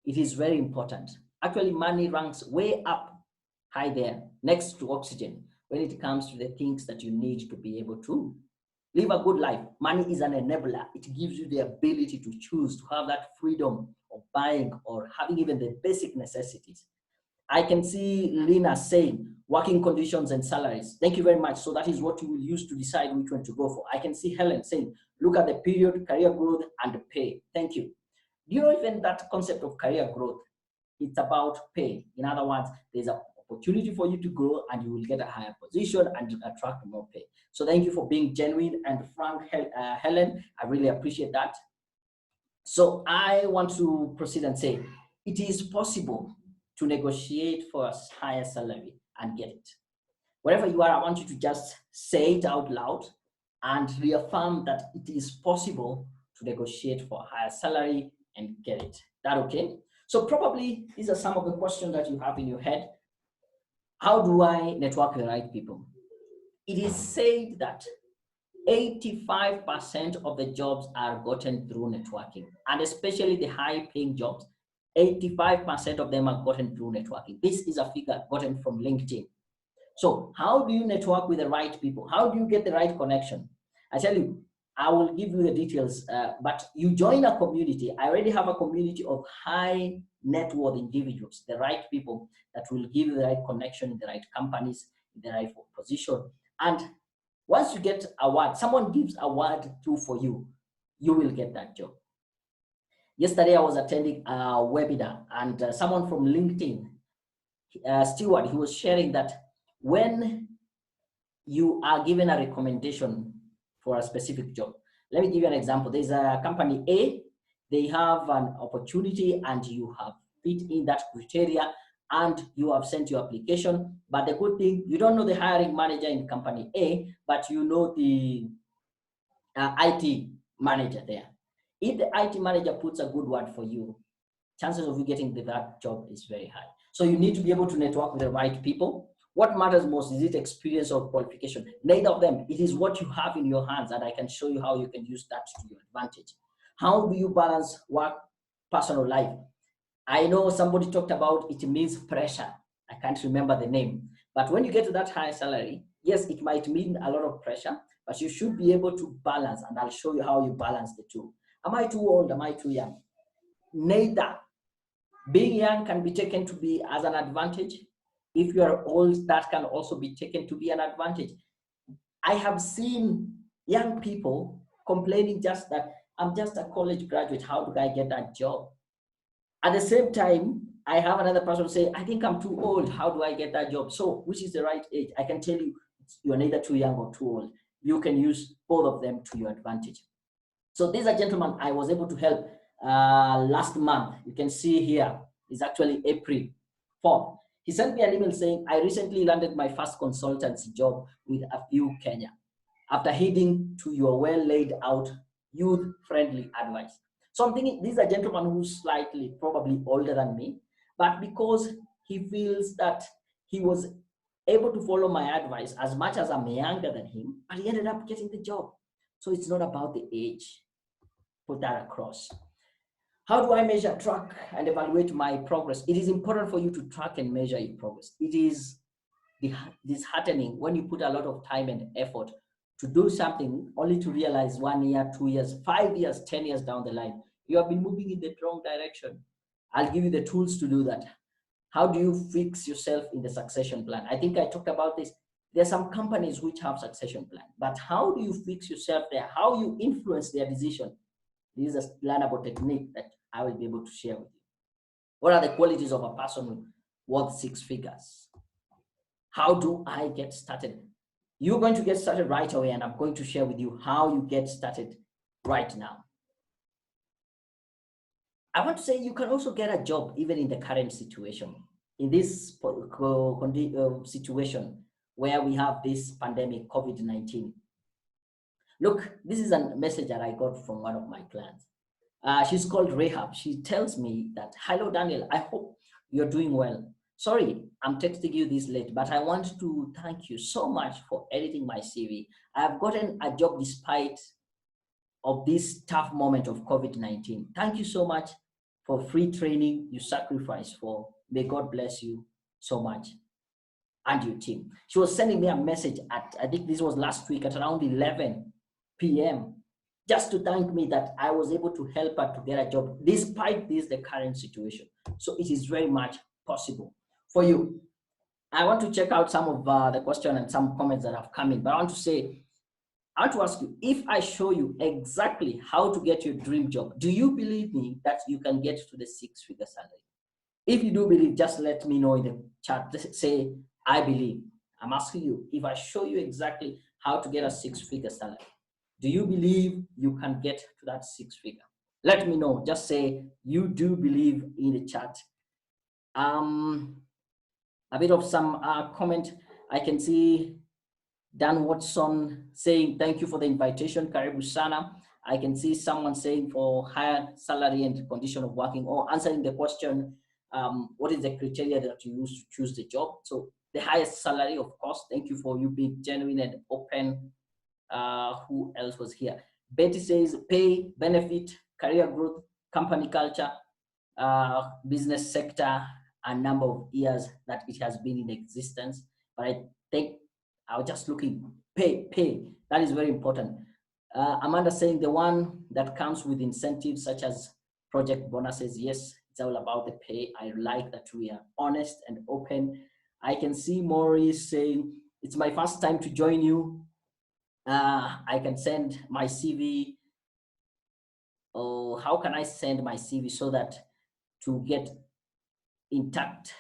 it is very important. Actually, money ranks way up high there, next to oxygen, when it comes to the things that you need to be able to live a good life. Money is an enabler. It gives you the ability to choose, to have that freedom of buying or having even the basic necessities. I can see Lena saying working conditions and salaries. Thank you very much. So that is what you will use to decide which one to go for. I can see Helen saying, look at the period, career growth, and pay. Thank you. Do you know even that concept of career growth? It's about pay. In other words, there's an opportunity for you to grow and you will get a higher position and attract more pay. So thank you for being genuine and frank, Helen. I really appreciate that. So I want to proceed and say, it is possible to negotiate for a higher salary and get it? Wherever you are, I want you to just say it out loud and reaffirm that it is possible to negotiate for a higher salary and get it. That okay? So probably these are some of the questions that you have in your head. How do I network with the right people? It is said that 85% of the jobs are gotten through networking, and especially the high paying jobs, 85% of them are gotten through networking. This is a figure gotten from LinkedIn. So how do you network with the right people? How do you get the right connection? I tell you, I will give you the details, but you join a community. I already have a community of high net worth individuals, the right people that will give you the right connection in the right companies, in the right position. And once you get a word, someone gives a word through for you, you will get that job. Yesterday, I was attending a webinar and someone from LinkedIn, Stewart, he was sharing that when you are given a recommendation for a specific job, let me give you an example. There's a company A, they have an opportunity and you have fit in that criteria and you have sent your application. But the good thing, you don't know the hiring manager in company A, but you know the IT manager there. If the IT manager puts a good word for you, chances of you getting that job is very high. So you need to be able to network with the right people. What matters most, is it experience or qualification? Neither of them. It is what you have in your hands, and I can show you how you can use that to your advantage. How do you balance work, personal life? I know somebody talked about it means pressure. I can't remember the name. But when you get to that high salary, yes, it might mean a lot of pressure, but you should be able to balance, and I'll show you how you balance the two. Am I too old? Am I too young? Neither. Being young can be taken to be as an advantage. If you are old, that can also be taken to be an advantage. I have seen young people complaining just that, I'm just a college graduate, how do I get that job? At the same time, I have another person say, I think I'm too old, how do I get that job? So which is the right age? I can tell you, you're neither too young or too old. You can use both of them to your advantage. So this is a gentleman I was able to help last month. You can see here, it's actually April 4th. He sent me an email saying, I recently landed my first consultancy job with a few Kenya after heeding to your well laid out youth-friendly advice. So I'm thinking, this is a gentleman who's slightly probably older than me, but because he feels that he was able to follow my advice as much as I'm younger than him, but he ended up getting the job. So it's not about the age. Put that across. How do I measure, track, and evaluate my progress? It is important for you to track and measure your progress. It is disheartening when you put a lot of time and effort to do something only to realize 1 year, 2 years, 5 years, 10 years down the line, you have been moving in the wrong direction. I'll give you the tools to do that. How do you fix yourself in the succession plan? I think I talked about this. There are some companies which have succession plan, but how do you fix yourself there? How you influence their decision? This is a learnable technique that I will be able to share with you. What are the qualities of a person worth 6 figures? How do I get started? You're going to get started right away, and I'm going to share with you how you get started right now. I want to say you can also get a job even in the current situation. In this situation where we have this pandemic, COVID-19. Look, this is a message that I got from one of my clients. She's called Rahab. She tells me that, hello, Daniel, I hope you're doing well. Sorry, I'm texting you this late, but I want to thank you so much for editing my CV. I have gotten a job despite of this tough moment of COVID-19. Thank you so much for free training you sacrificed for. May God bless you so much and your team. She was sending me a message at, I think this was last week at around 11 p.m. just to thank me that I was able to help her to get a job despite this, the current situation. So it is very much possible for you. I want to check out some of the questions and some comments that have come in, but I want to ask you, if I show you exactly how to get your dream job, do you believe me that you can get to the 6-figure salary? If you do believe, just let me know in the chat. Say, I believe. I'm asking you, if I show you exactly how to get a 6-figure salary, do you believe you can get to that 6-figure? Let me know. Just say you do believe in the chat. A bit of some comment. I can see Dan Watson saying, thank you for the invitation, Karibu Sana. I can see someone saying for higher salary and condition of working, or answering the question, what is the criteria that you use to choose the job? So the highest salary, of course. Thank you for you being genuine and open. Who else was here? Betty says pay, benefit, career growth, company culture, business sector, a number of years that it has been in existence. But I think I was just looking, pay. That is very important. Amanda saying the one that comes with incentives such as project bonuses. Yes, it's all about the pay. I like that we are honest and open. I can see Maurice saying, it's my first time to join you. I can send my CV. Oh, how can I send my CV so that to get in touch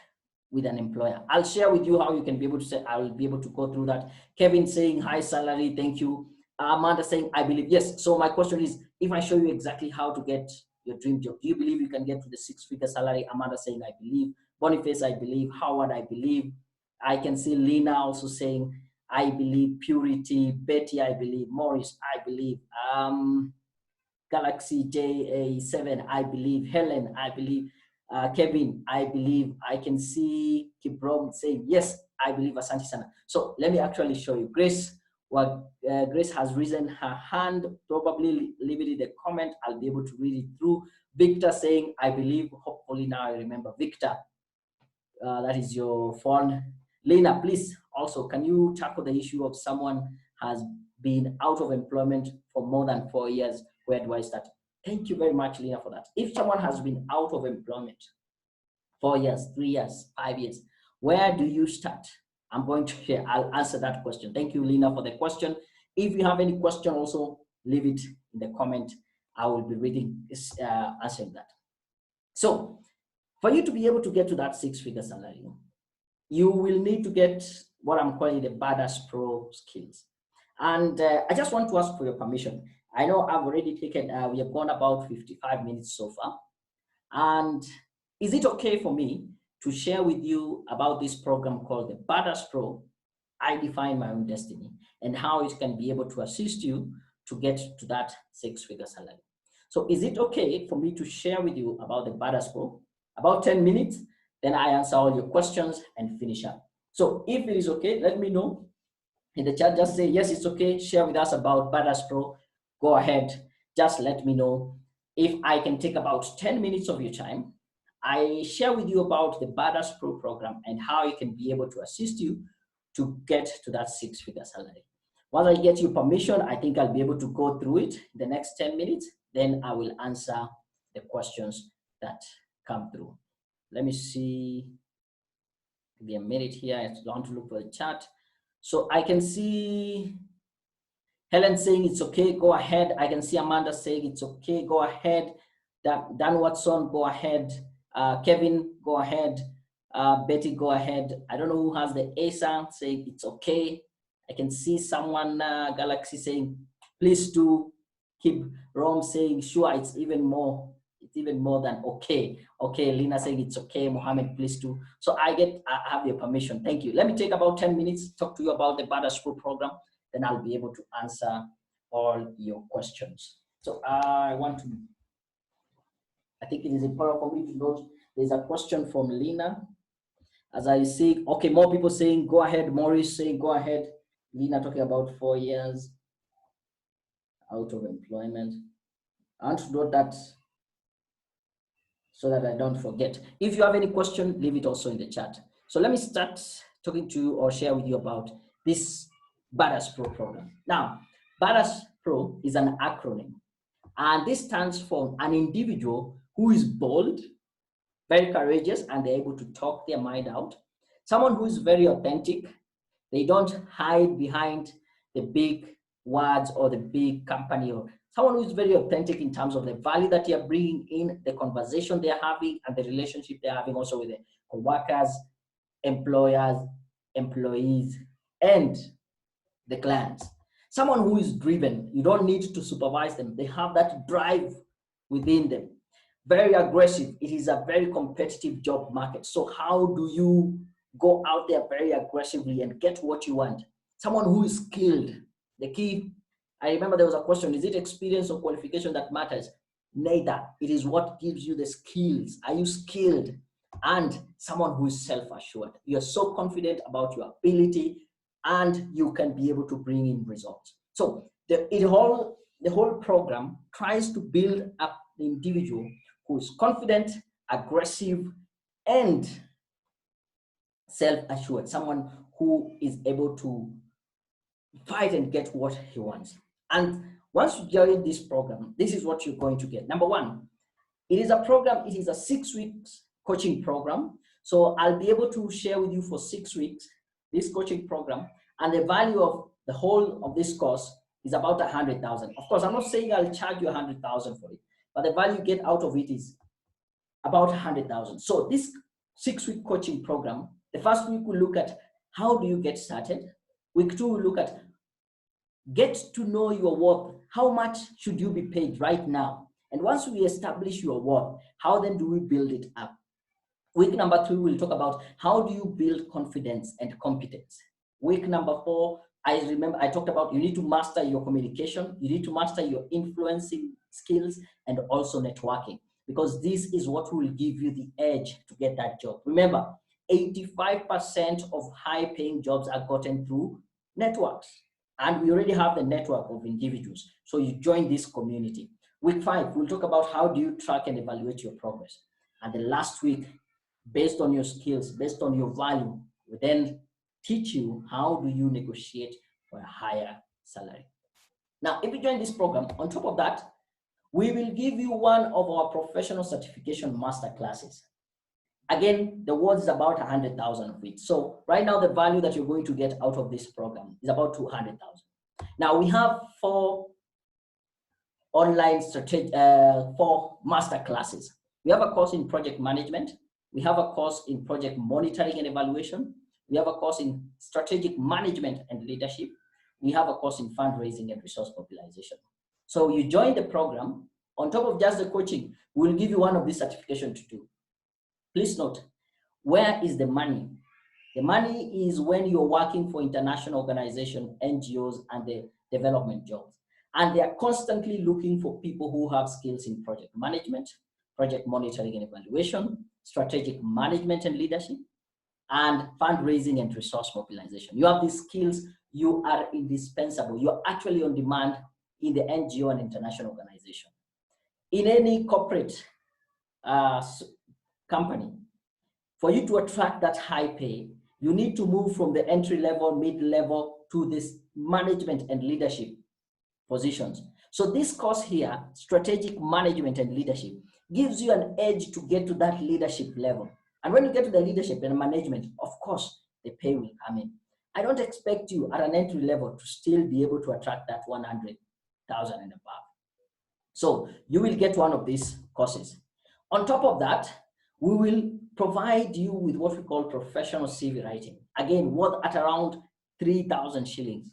with an employer? I'll share with you how you can be able to say, I will be able to go through that. Kevin saying high salary, thank you. Amanda saying, I believe, yes. So my question is, if I show you exactly how to get your dream job, do you believe you can get to the 6-figure salary? Amanda saying, I believe. Boniface, I believe. Howard, I believe. I can see Lena also saying, I believe. Purity, Betty, I believe. Morris, I believe. Galaxy JA7, I believe. Helen, I believe. Kevin, I believe. I can see Kibrom saying, yes, I believe. Asante sana. So let me actually show you. Grace, Grace has risen her hand. Probably leave it in the comment. I'll be able to read it through. Victor saying, I believe. Hopefully now I remember. Victor, that is your phone. Lena, please also, can you tackle the issue of someone has been out of employment for more than 4 years? Where do I start? Thank you very much, Lena, for that. If someone has been out of employment 4 years, 3 years, 5 years, where do you start? I'm going to share, I'll answer that question. Thank you, Lena, for the question. If you have any question also, leave it in the comment. I will be reading, answering that. So for you to be able to get to that 6-figure salary, you will need to get what I'm calling the Badass Pro skills. And I just want to ask for your permission. I know I've already taken, we have gone about 55 minutes so far. And is it okay for me to share with you about this program called the Badass Pro, I Define My Own Destiny, and how it can be able to assist you to get to that 6-figure salary? So is it okay for me to share with you about the Badass Pro? About 10 minutes, then I answer all your questions and finish up. So if it is okay, let me know in the chat. Just say, yes, it's okay. Share with us about Badass Pro. Go ahead. Just let me know. If I can take about 10 minutes of your time, I share with you about the Badass Pro program and how it can be able to assist you to get to that 6-figure salary. Once I get your permission, I think I'll be able to go through it in the next 10 minutes. Then I will answer the questions that come through. Let me see. Give me a minute here. I want to look for the chat. So I can see Helen saying it's okay, go ahead. I can see Amanda saying it's okay, go ahead. Dan Watson, go ahead. Kevin, go ahead. Betty, go ahead. I don't know who has the ASA saying it's okay. I can see someone, Galaxy, saying please do. Keep Rome saying sure, it's even more than okay. Okay, Lena saying it's okay. Mohammed, please do. So I have your permission. Thank you. Let me take about 10 minutes, talk to you about the Badass Pro program. Then I'll be able to answer all your questions. So I think it is important for me to note there's a question from Lena. As I see, okay, more people saying go ahead. Maurice saying go ahead. Lena talking about 4 years out of employment. I want to note that so that I don't forget. If you have any question, leave it also in the chat. So let me start talking to you or share with you about this Badass Pro program. Now, Badass Pro is an acronym, and this stands for an individual who is bold, very courageous, and they're able to talk their mind out. Someone who is very authentic. They don't hide behind the big words or the big company, or someone who is very authentic in terms of the value that you're bringing in, the conversation they're having, and the relationship they're having also with the co-workers, employers, employees, and the clients. Someone who is driven. You don't need to supervise them. They have that drive within them. very aggressive. It is a very competitive job market. So how do you go out there very aggressively and get what you want? Someone who is skilled. The key, I remember there was a question, is it experience or qualification that matters? Neither. It is what gives you the skills. Are you skilled? And someone who is self-assured. You're so confident about your ability and you can be able to bring in results. So the whole program tries to build up the individual who is confident, aggressive, and self-assured, someone who is able to fight and get what he wants. And once you join this program, this is what you're going to get. Number one, it is a program, it is a 6 weeks coaching program. So I'll be able to share with you for 6 weeks this coaching program, and the value of the whole of this course is about 100,000. Of course, I'm not saying I'll charge you 100,000 for it, but the value you get out of it is about 100,000. So this 6 week coaching program, the first week we'll look at how do you get started. Week 2 we'll look at get to know your worth. How much should you be paid right now? And once we establish your worth, how then do we build it up? Week number 3, we'll talk about how do you build confidence and competence. Week number 4, I talked about you need to master your communication, you need to master your influencing skills and also networking, because this is what will give you the edge to get that job. Remember, 85% of high paying jobs are gotten through networks. And we already have the network of individuals. So you join this community. Week 5, we'll talk about how do you track and evaluate your progress. And the last week, based on your skills, based on your value, we then teach you how do you negotiate for a higher salary. Now, if you join this program, on top of that, we will give you one of our professional certification master classes. Again, the word is about 100,000 of it. So right now, the value that you're going to get out of this program is about 200,000. Now we have 4 online strategy, 4 master classes. We have a course in project management. We have a course in project monitoring and evaluation. We have a course in strategic management and leadership. We have a course in fundraising and resource mobilization. So you join the program. On top of just the coaching, we'll give you one of these certifications to do. Please note, where is the money? The money is when you're working for international organizations, NGOs, and the development jobs. And they are constantly looking for people who have skills in project management, project monitoring and evaluation, strategic management and leadership, and fundraising and resource mobilization. You have these skills, you are indispensable. You're actually on demand in the NGO and international organization. In any corporate company, for you to attract that high pay, you need to move from the entry level, mid-level to this management and leadership positions. So this course here, strategic management and leadership, gives you an edge to get to that leadership level. And when you get to the leadership and management, of course, the pay will come in. I don't expect you at an entry level to still be able to attract that 100,000 and above. So you will get one of these courses. On top of that, we will provide you with what we call professional CV writing. Again, worth at around 3,000 shillings.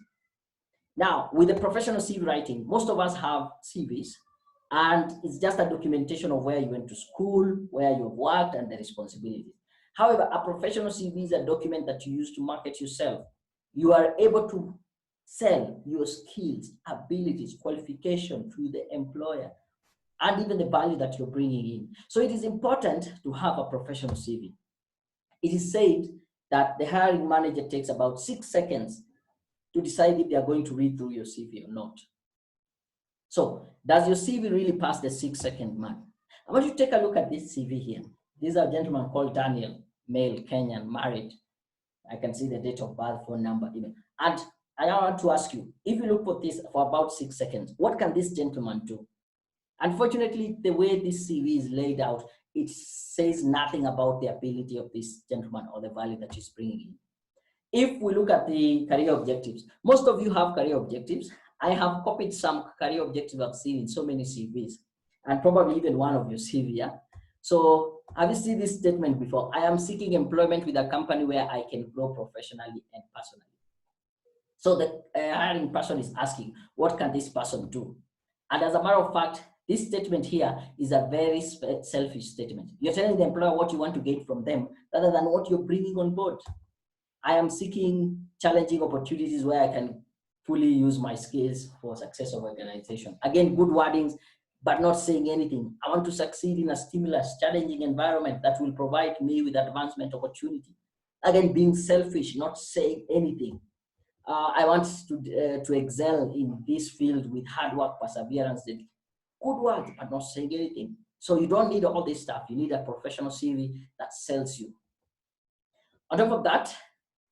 Now, with the professional CV writing, most of us have CVs, and it's just a documentation of where you went to school, where you've worked, and the responsibilities. However, a professional CV is a document that you use to market yourself. You are able to sell your skills, abilities, qualification to the employer, and even the value that you're bringing in. So it is important to have a professional CV. It is said that the hiring manager takes about 6 seconds to decide if they are going to read through your CV or not. So does your CV really pass the 6-second mark? I want you to take a look at this CV here. This is a gentleman called Daniel, male, Kenyan, married. I can see the date of birth, phone number, even. And I want to ask you, if you look for this for about 6 seconds, what can this gentleman do? Unfortunately, the way this CV is laid out, it says nothing about the ability of this gentleman or the value that he's bringing in. If we look at the career objectives, most of you have career objectives. I have copied some career objectives I've seen in so many CVs, and probably even one of your CV. Yeah? So have you seen this statement before? I am seeking employment with a company where I can grow professionally and personally. So the hiring person is asking, what can this person do? And as a matter of fact, This statement here is a very selfish statement. You're telling the employer what you want to get from them rather than what you're bringing on board. I am seeking challenging opportunities where I can fully use my skills for success of organization. Again, good wordings, but not saying anything. I want to succeed in a stimulus, challenging environment that will provide me with advancement opportunity. Again, being selfish, not saying anything. I want to excel in this field with hard work, perseverance, good words, but not saying anything. So you don't need all this stuff. You need a professional CV that sells you. On top of that,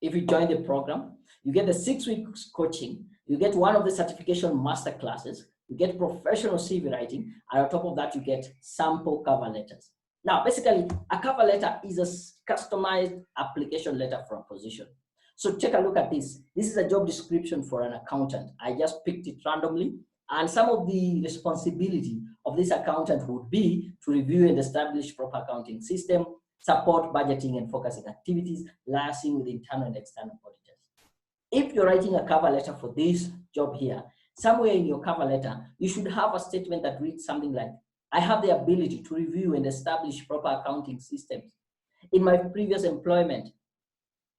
if you join the program, you get the 6 weeks coaching, you get one of the certification master classes, you get professional CV writing, and on top of that, you get sample cover letters. Now, basically, a cover letter is a customized application letter for a position. So take a look at this. This is a job description for an accountant. I just picked it randomly, and some of the responsibility of this accountant would be to review and establish proper accounting system, support budgeting and focusing activities, liaising with internal and external auditors. If you're writing a cover letter for this job here, somewhere in your cover letter, you should have a statement that reads something like, I have the ability to review and establish proper accounting systems. In my previous employment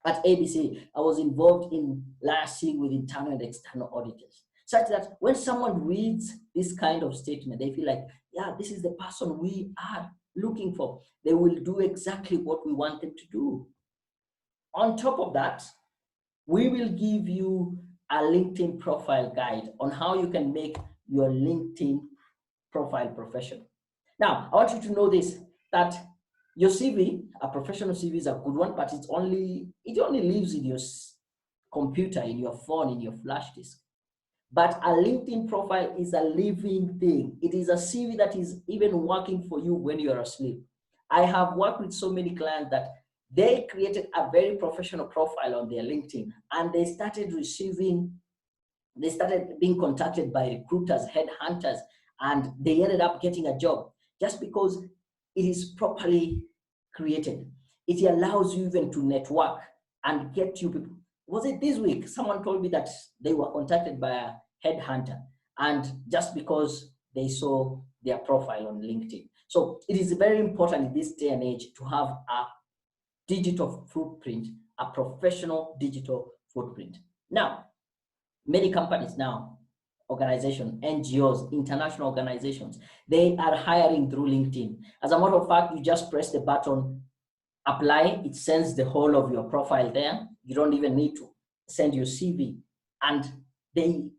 at ABC, I was involved in liaising with internal and external auditors, such that when someone reads this kind of statement, they feel like, yeah, this is the person we are looking for. They will do exactly what we want them to do. On top of that, we will give you a LinkedIn profile guide on how you can make your LinkedIn profile professional. Now, I want you to know this, that your CV, a professional CV is a good one, but it only lives in your computer, in your phone, in your flash disk. But a LinkedIn profile is a living thing. It is a CV that is even working for you when you're asleep. I have worked with so many clients that they created a very professional profile on their LinkedIn, and they started being contacted by recruiters, headhunters, and they ended up getting a job just because it is properly created. It allows you even to network and get you people. Was it this week? Someone told me that they were contacted by a headhunter, and just because they saw their profile on LinkedIn. So it is very important in this day and age to have a digital footprint, a professional digital footprint. Now, many companies now, organizations, NGOs, international organizations, they are hiring through LinkedIn. As a matter of fact, you just press the button, apply, it sends the whole of your profile there. You don't even need to send your CV, and they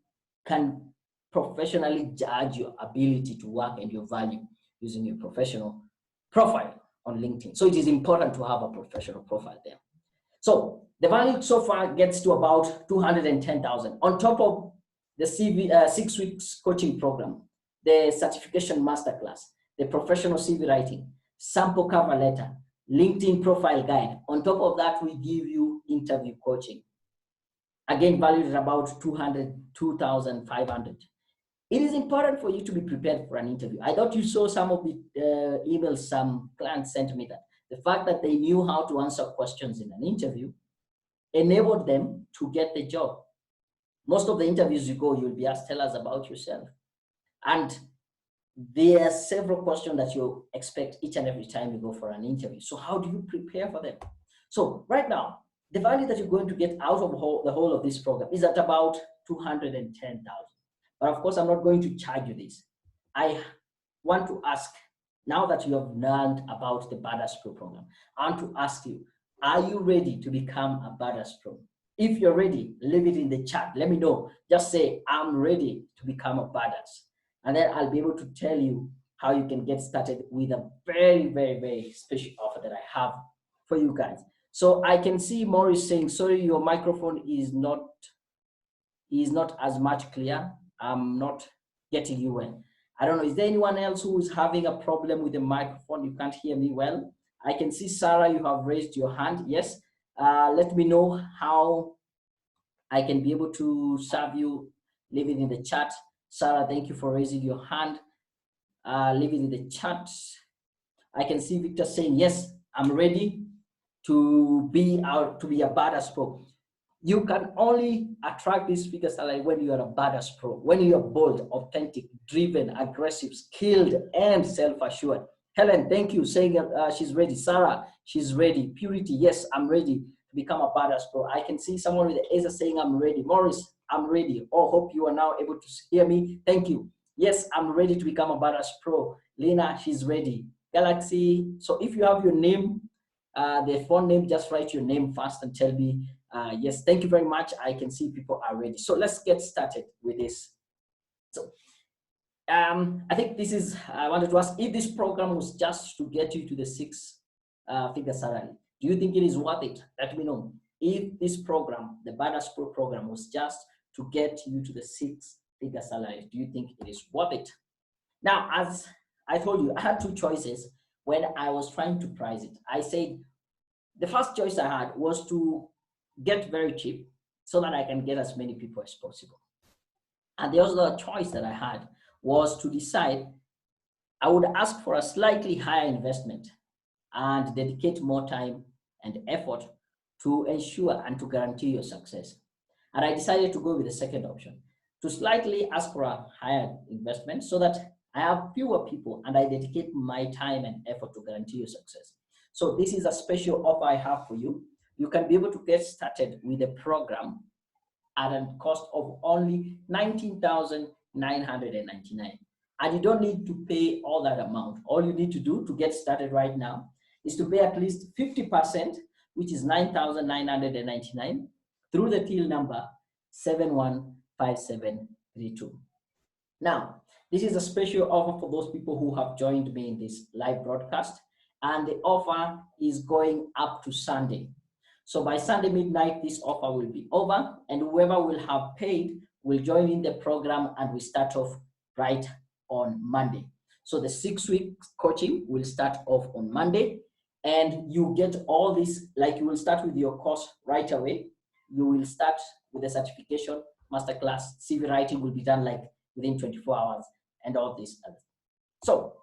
can professionally judge your ability to work and your value using your professional profile on LinkedIn. So it is important to have a professional profile there. So the value so far gets to about 210,000 on top of the 6 weeks coaching program, the certification masterclass, the professional CV writing, sample cover letter, LinkedIn profile guide. On top of that, we give you interview coaching. Again, valued at about 2,500. It is important for you to be prepared for an interview. I thought you saw some of the emails some clients sent me, that the fact that they knew how to answer questions in an interview enabled them to get the job. Most of the interviews you go, you'll be asked, tell us about yourself. And there are several questions that you expect each and every time you go for an interview. So how do you prepare for them? So right now, the value that you're going to get out of the whole of this program is at about 210,000. But of course, I'm not going to charge you this. I want to ask, now that you have learned about the Badass Pro program, I want to ask you, are you ready to become a Badass Pro? If you're ready, leave it in the chat. Let me know. Just say, I'm ready to become a Badass. And then I'll be able to tell you how you can get started with a very, very, very special offer that I have for you guys. So I can see Maurice saying, sorry, your microphone is not as much clear. I'm not getting you well. I don't know, is there anyone else who is having a problem with the microphone? You can't hear me well. I can see Sarah, you have raised your hand. Yes, let me know how I can be able to serve you. Leave it in the chat. Sarah, thank you for raising your hand. Leave it in the chat. I can see Victor saying, yes, I'm ready to be a Badass Pro. You can only attract this figure salary when you are a badass pro, when you are bold, authentic, driven, aggressive, skilled, and self-assured. Helen, thank you, saying she's ready. Sarah, she's ready. Purity, yes, I'm ready to become a badass pro. I can see someone with the answer saying I'm ready. Morris, I'm ready. Oh, hope you are now able to hear me. Thank you. Yes, I'm ready to become a badass pro. Lena, she's ready. Galaxy, so if you have your name, the phone name, just write your name first and tell me, yes, thank you very much. I can see people are ready. So let's get started with this. So I think this is, I wanted to ask, if this program was just to get you to the six-figure salary, do you think it is worth it? Let me know. If this program, the Badass Pro program, was just to get you to the six-figure salary, do you think it is worth it? Now, as I told you, I had two choices when I was trying to price it. I said, the first choice I had was to get very cheap so that I can get as many people as possible. And the other choice that I had was to decide I would ask for a slightly higher investment and dedicate more time and effort to ensure and to guarantee your success. And I decided to go with the second option, to slightly ask for a higher investment so that I have fewer people and I dedicate my time and effort to guarantee your success. So this is a special offer I have for you. You can be able to get started with the program at a cost of only $19,999. And you don't need to pay all that amount. All you need to do to get started right now is to pay at least 50%, which is $9,999, through the till number 715732. Now, this is a special offer for those people who have joined me in this live broadcast, and the offer is going up to Sunday. So by Sunday midnight, this offer will be over, and whoever will have paid will join in the program, and we start off right on Monday. So the 6-week coaching will start off on Monday, and you get all this, like you will start with your course right away. You will start with the certification, masterclass, CV writing will be done like within 24 hours and all this. So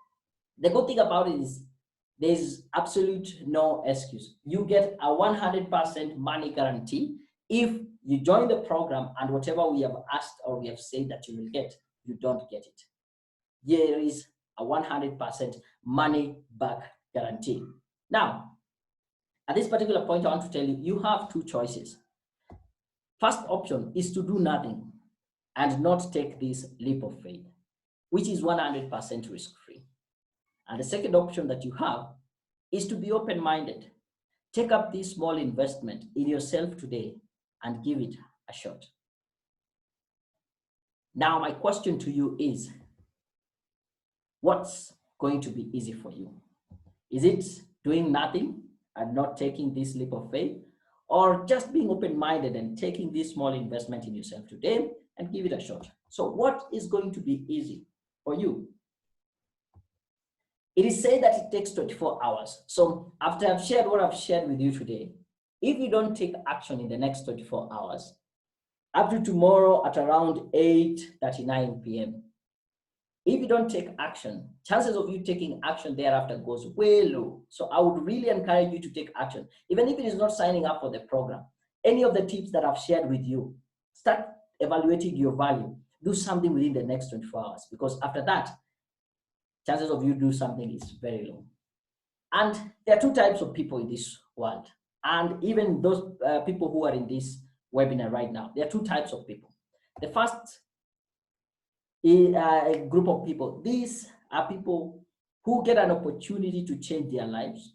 the good thing about it is there's absolute no excuse. You get a 100% money guarantee if you join the program and whatever we have asked or we have said that you will get, you don't get it. There is a 100% money back guarantee. Now, at this particular point, I want to tell you, you have two choices. First option is to do nothing and not take this leap of faith, which is 100% risk-free. And the second option that you have is to be open-minded. Take up this small investment in yourself today and give it a shot. Now, my question to you is, what's going to be easy for you? Is it doing nothing and not taking this leap of faith, or just being open-minded and taking this small investment in yourself today and give it a shot? So what is going to be easy for you? It is said that it takes 24 hours. So after I've shared what I've shared with you today, if you don't take action in the next 24 hours, up to tomorrow at around 8:39 p.m., if you don't take action, chances of you taking action thereafter goes way low. So I would really encourage you to take action. Even if it is not signing up for the program, any of the tips that I've shared with you, start evaluating your value. Do something within the next 24 hours, because after that, chances of you do something is very low. And there are two types of people in this world. And even those people who are in this webinar right now, there are two types of people. The first a group of people. These are people who get an opportunity to change their lives.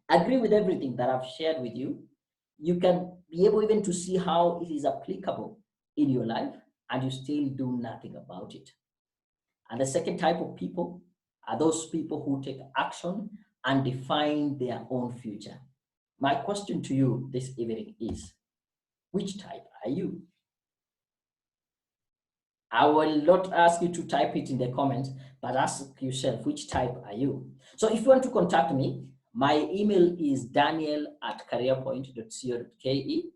Agree with everything that I've shared with you. You can be able even to see how it is applicable in your life, and you still do nothing about it. And the second type of people are those people who take action and define their own future. My question to you this evening is, which type are you? I will not ask you to type it in the comments, but ask yourself, which type are you? So if you want to contact me, my email is daniel@careerpoint.co.ke.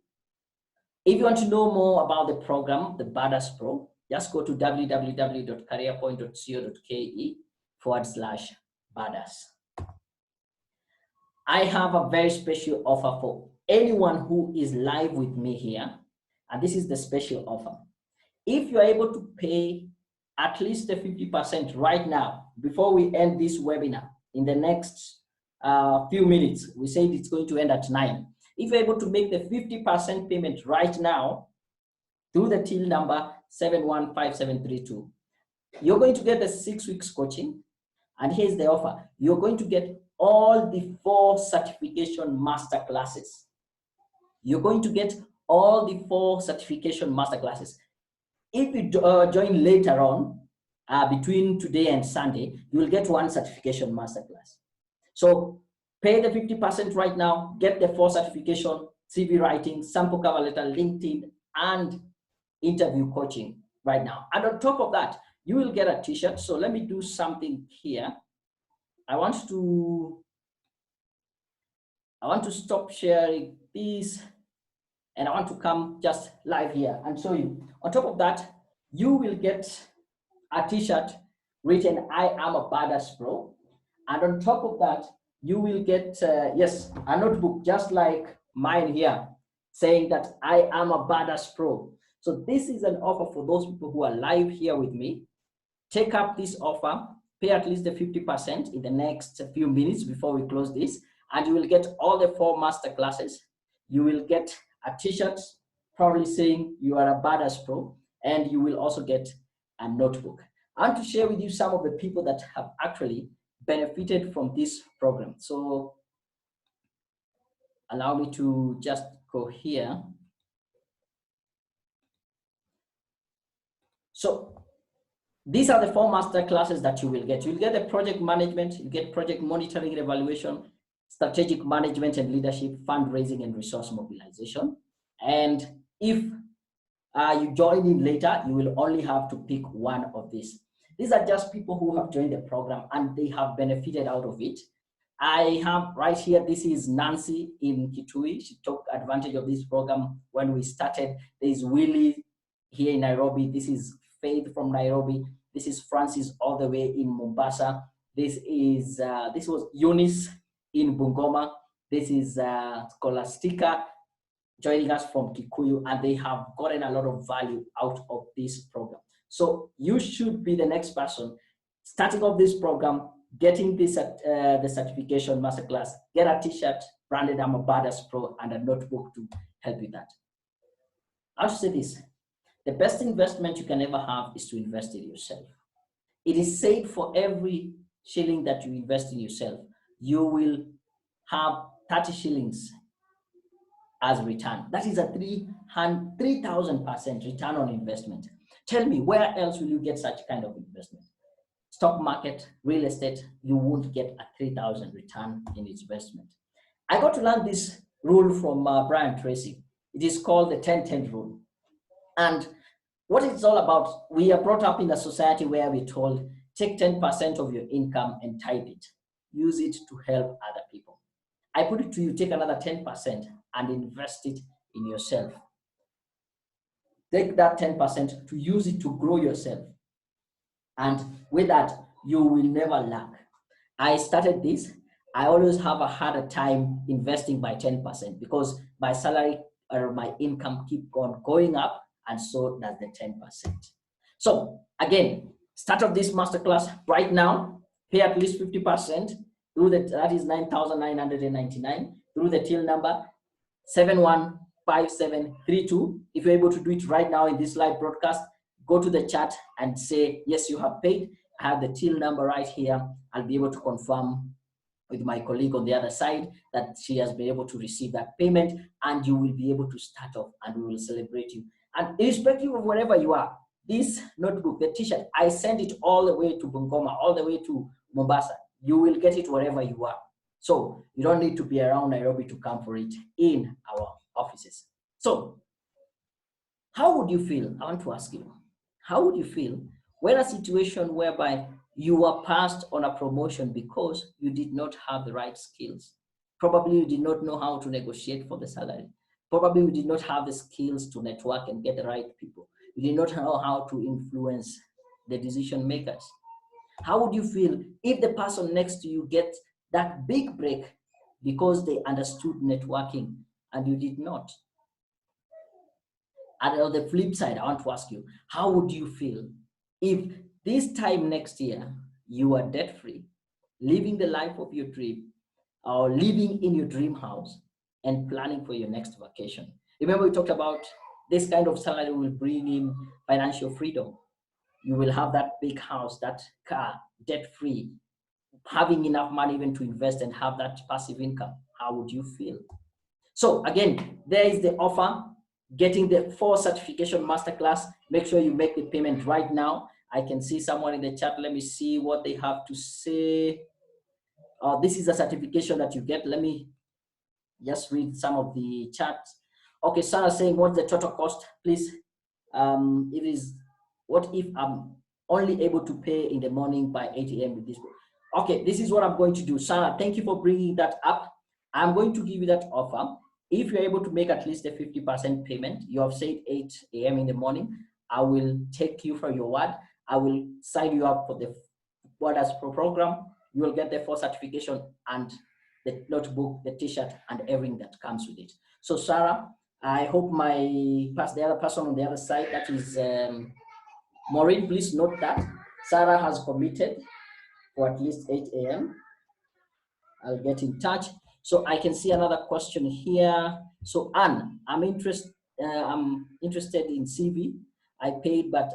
If you want to know more about the program, the Badass Pro, just go to www.careerpoint.co.ke/badass. I have a very special offer for anyone who is live with me here, and this is the special offer. If you are able to pay at least the 50% right now, before we end this webinar, in the next few minutes, we said it's going to end at 9. If you're able to make the 50% payment right now through the till number 715732, you're going to get the 6 weeks coaching. And here's the offer. You're going to get all the 4 certification master classes. You're going to get all the 4 certification master classes. If you join later on, between today and Sunday, you will get 1 certification masterclass. So pay the 50% right now, get the 4 certification, CV writing, sample cover letter, LinkedIn, and interview coaching right now. And on top of that, you will get a t-shirt. So let me do something here. I want to stop sharing this, and I want to come just live here and show you. On top of that, you will get a t-shirt written, "I am a badass pro." And on top of that, you will get, yes, a notebook just like mine here, saying that I am a badass pro. So this is an offer for those people who are live here with me. Take up this offer, pay at least the 50% in the next few minutes before we close this, and you will get all the 4 master classes. You will get a t-shirt probably saying you are a badass pro, and you will also get a notebook. I want to share with you some of the people that have actually benefited from this program. So allow me to just go here. So these are the 4 master classes that you will get. You'll get the project management, you get project monitoring and evaluation, strategic management and leadership, fundraising and resource mobilization. And if you join in later, you will only have to pick one of these. These are just people who have joined the program and they have benefited out of it. I have right here, this is Nancy in Kitui. She took advantage of this program when we started. There's Willie here in Nairobi. This is Faith from Nairobi. This is Francis all the way in Mombasa. This was Eunice in Bungoma. This is Scholastica joining us from Kikuyu, and they have gotten a lot of value out of this program. So you should be the next person starting off this program, getting this the certification masterclass, get a t-shirt branded "I'm a Badass Pro" and a notebook to help you that. I'll say this: the best investment you can ever have is to invest in yourself. It is said for every shilling that you invest in yourself, you will have 30 shillings as return. That is a 3,000% return on investment. Tell me, where else will you get such kind of investment? Stock market, real estate, you won't get a 3,000 return in investment. I got to learn this rule from Brian Tracy. It is called the 10-10 rule. And what it's all about, we are brought up in a society where we're told, take 10% of your income and type it. Use it to help other people. I put it to you, take another 10% and invest it in yourself. Take that 10% to use it to grow yourself. And with that, you will never lack. I started this. I always have a harder time investing by 10% because my salary or my income keep on going up, and so does the 10%. So again, start off this masterclass right now. Pay at least 50% through that is 9,999 through the till number 715732. If you're able to do it right now in this live broadcast, go to the chat and say, yes, you have paid. I have the till number right here. I'll be able to confirm with my colleague on the other side that she has been able to receive that payment, and you will be able to start off and we will celebrate you. And irrespective of wherever you are, this notebook, the t-shirt, I send it all the way to Bungoma, all the way to Mombasa. You will get it wherever you are. So you don't need to be around Nairobi to come for it in our offices. So how would you feel? I want to ask you, how would you feel when a situation whereby you were passed on a promotion because you did not have the right skills? Probably you did not know how to negotiate for the salary. Probably you did not have the skills to network and get the right people. You did not know how to influence the decision makers. How would you feel if the person next to you gets that big break because they understood networking and you did not? And on the flip side, I want to ask you, how would you feel if this time next year you are debt-free, living the life of your dream, or living in your dream house and planning for your next vacation? Remember, we talked about this kind of salary will bring in financial freedom. You will have that big house, that car, debt-free, having enough money even to invest and have that passive income. How would you feel? So again, there is the offer, getting the 4 certification masterclass. Make sure you make the payment right now. I can see someone in the chat. Let me see what they have to say. This is a certification that you get. Let me just read some of the chats. Okay, Sarah saying, what's the total cost? Please, it is, what if I'm only able to pay in the morning by 8 a.m. with this book? Okay, this is what I'm going to do. Sarah, thank you for bringing that up. I'm going to give you that offer. If you're able to make at least a 50% payment, you have said 8 a.m. in the morning, I will take you for your word. I will sign you up for the Wonders Pro program. You will get the 4 certification and the notebook, the t-shirt, and everything that comes with it. So Sarah, I hope the other person on the other side, that is Maureen, please note that Sarah has committed for at least 8 a.m. I'll get in touch. So I can see another question here. So Anne, I'm interested in CV. I paid, but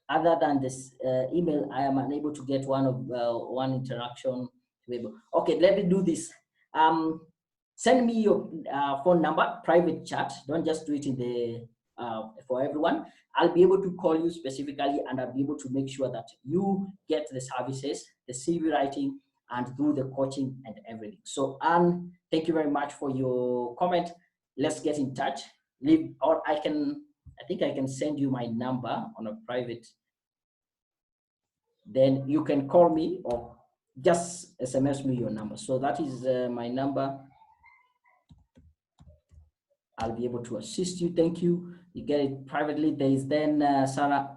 other than this email, I am unable to get one interaction. Okay, let me do this. Send me your phone number, private chat. Don't just do it in the for everyone. I'll be able to call you specifically, and I'll be able to make sure that you get the services, the CV writing, and do the coaching and everything. So Anne, thank you very much for your comment. Let's get in touch. I think I can send you my number on a private. Then you can call me or just SMS me your number. So that is my number. I'll be able to assist you. Thank you. You get it privately. There is then Sarah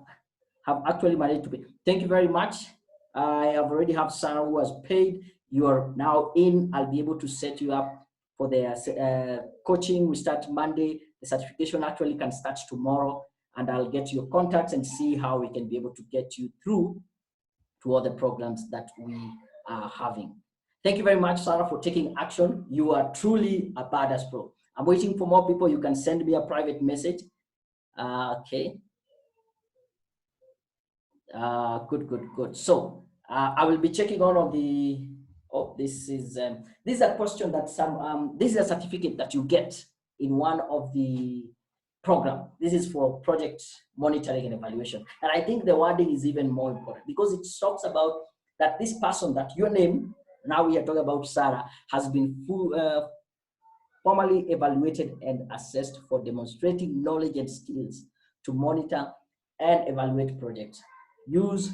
have actually managed to pay. Thank you very much. I have already have Sarah who has paid. You are now in. I'll be able to set you up for the coaching. We start Monday. The certification actually can start tomorrow, and I'll get your contacts and see how we can be able to get you through to other programs that we are having. Thank you very much, Sarah, for taking action. You are truly a badass pro. I'm waiting for more people. You can send me a private message. Okay. Good. So I will be checking on the. Oh, this is a question that this is a certificate that you get in one of the program. This is for project monitoring and evaluation. And I think the wording is even more important because it talks about that this person, that your name, now we are talking about Sarah, has been formally evaluated and assessed for demonstrating knowledge and skills to monitor and evaluate projects, use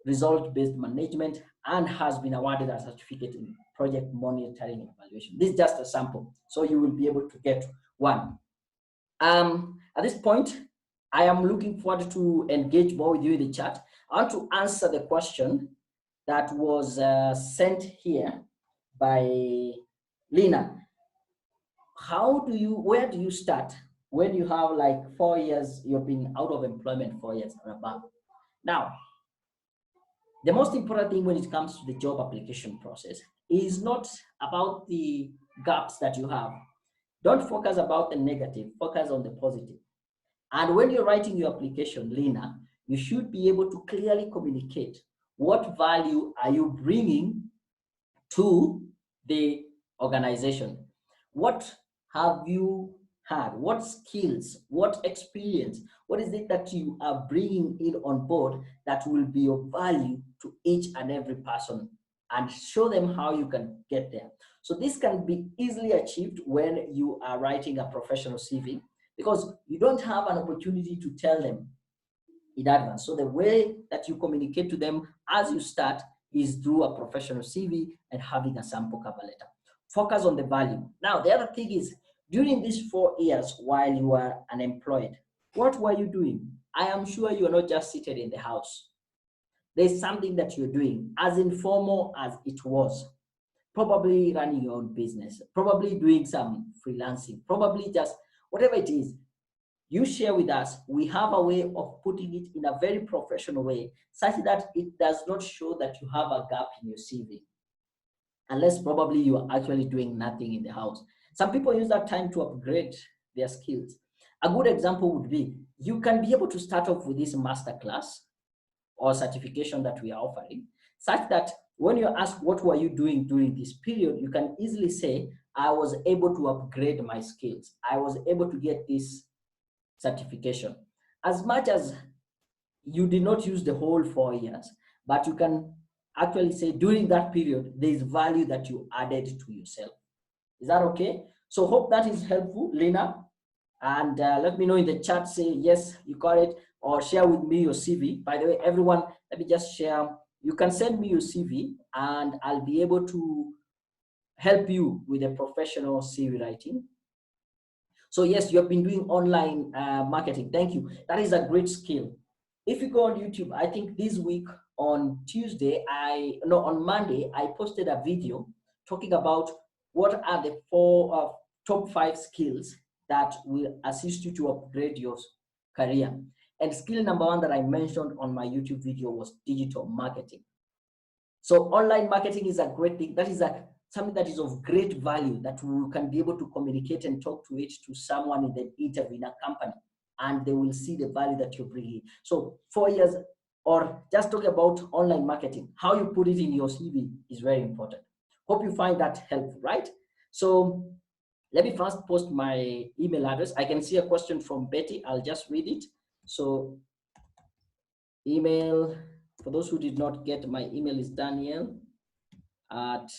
result-based management, and has been awarded a certificate in project monitoring and evaluation. This is just a sample, so you will be able to get one. At this point, I am looking forward to engage more with you in the chat. I want to answer the question that was sent here by Lena. Where do you start when you have like 4 years, you've been out of employment 4 years or above? Now, the most important thing when it comes to the job application process is not about the gaps that you have. Don't focus about the negative, focus on the positive. And when you're writing your application, Lena, you should be able to clearly communicate what value are you bringing to the organization. What have you had? What skills, what experience, what is it that you are bringing in on board that will be of value to each and every person, and show them how you can get there. So this can be easily achieved when you are writing a professional CV, because you don't have an opportunity to tell them in advance. So the way that you communicate to them as you start is through a professional CV and having a sample cover letter. Focus on the value. Now, the other thing is, during these 4 years while you are unemployed, what were you doing? I am sure you are not just seated in the house. There's something that you're doing, as informal as it was. probably running your own business, probably doing some freelancing, probably just whatever it is, you share with us. We have a way of putting it in a very professional way, such that it does not show that you have a gap in your CV, unless probably you are actually doing nothing in the house. Some people use that time to upgrade their skills. A good example would be, you can be able to start off with this masterclass or certification that we are offering, such that when you're asked what were you doing during this period, you can easily say, I was able to upgrade my skills. I was able to get this certification. As much as you did not use the whole 4 years, but you can actually say during that period, there is value that you added to yourself. Is that okay? So hope that is helpful, Lena. And let me know in the chat, say, yes, you got it, or share with me your CV. By the way, everyone, let me just share. You can send me your CV and I'll be able to help you with a professional CV writing. So yes, you have been doing online marketing. Thank you. That is a great skill. If you go on YouTube, I think this week on on Monday, I posted a video talking about what are the top 5 skills that will assist you to upgrade your career. And skill number 1 that I mentioned on my YouTube video was digital marketing. So online marketing is a great thing. That is something that is of great value, that we can be able to communicate and talk to it to someone in the interview in a company, and they will see the value that you're bringing. So 4 years, or just talk about online marketing, how you put it in your CV is very important. Hope you find that helpful, right? So let me first post my email address. I can see a question from Betty. I'll just read it. So email, for those who did not get my email, is Daniel at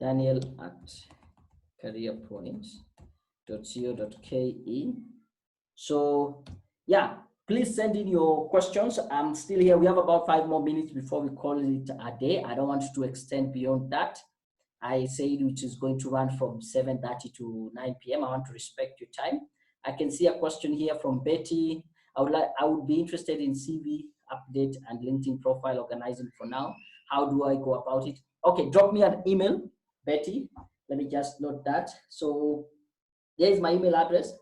careerpoints.co.ke. So yeah, please send in your questions. I'm still here. We have about 5 more minutes before we call it a day. I don't want to extend beyond that. I said which is going to run from 7:30 to 9 p.m. I want to respect your time. I can see a question here from Betty. I would be interested in CV update and LinkedIn profile organizing for now. How do I go about it? Okay, drop me an email, Betty. Let me just note that. So there is my email address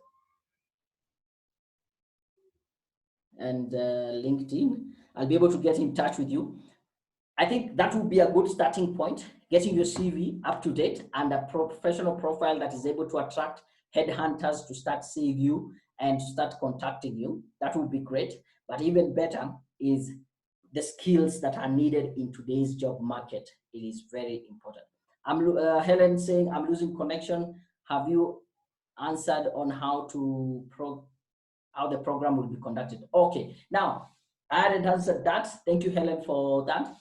and LinkedIn. I'll be able to get in touch with you. I think that would be a good starting point, getting your CV up to date and a professional profile that is able to attract headhunters to start seeing you and to start contacting you. That would be great. But even better is the skills that are needed in today's job market. It is very important. Helen saying, I'm losing connection. Have you answered on how the program will be conducted? Okay, now I hadn't answered that. Thank you, Helen, for that.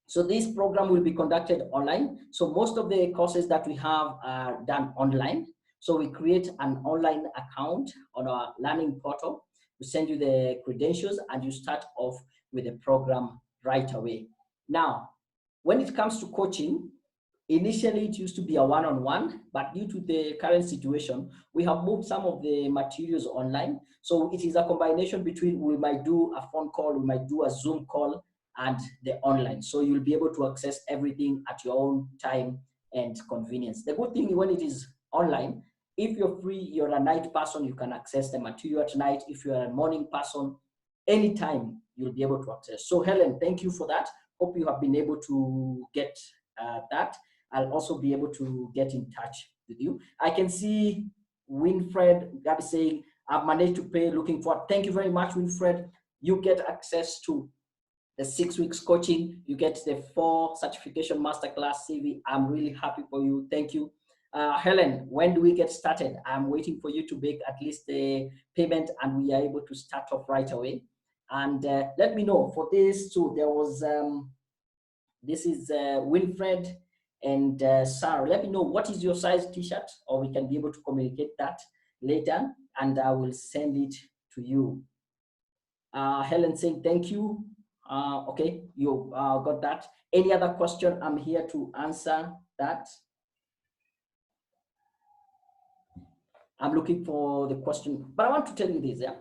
So this program will be conducted online. So most of the courses that we have are done online. So we create an online account on our learning portal. We send you the credentials and you start off with the program right away. Now, when it comes to coaching, initially it used to be a one-on-one, but due to the current situation, we have moved some of the materials online. So it is a combination between, we might do a phone call, we might do a Zoom call, and the online. So you'll be able to access everything at your own time and convenience. The good thing when it is online, if you're free, you're a night person, you can access the material at night. If you're a morning person, anytime you'll be able to access. So Helen, thank you for that. Hope you have been able to get that. I'll also be able to get in touch with you. I can see Winfred Gabi saying, I've managed to pay, looking for. Thank you very much, Winfred. You get access to the 6 weeks coaching. You get the 4 certification masterclass CV. I'm really happy for you. Thank you. Helen, when do we get started? I'm waiting for you to make at least the payment and we are able to start off right away. And let me know for this too. There was, this is Winfred and Sarah. Let me know what is your size t-shirt, or we can be able to communicate that later and I will send it to you. Helen saying thank you. Okay, you got that. Any other question? I'm here to answer that. I'm looking for the question, but I want to tell you this, yeah.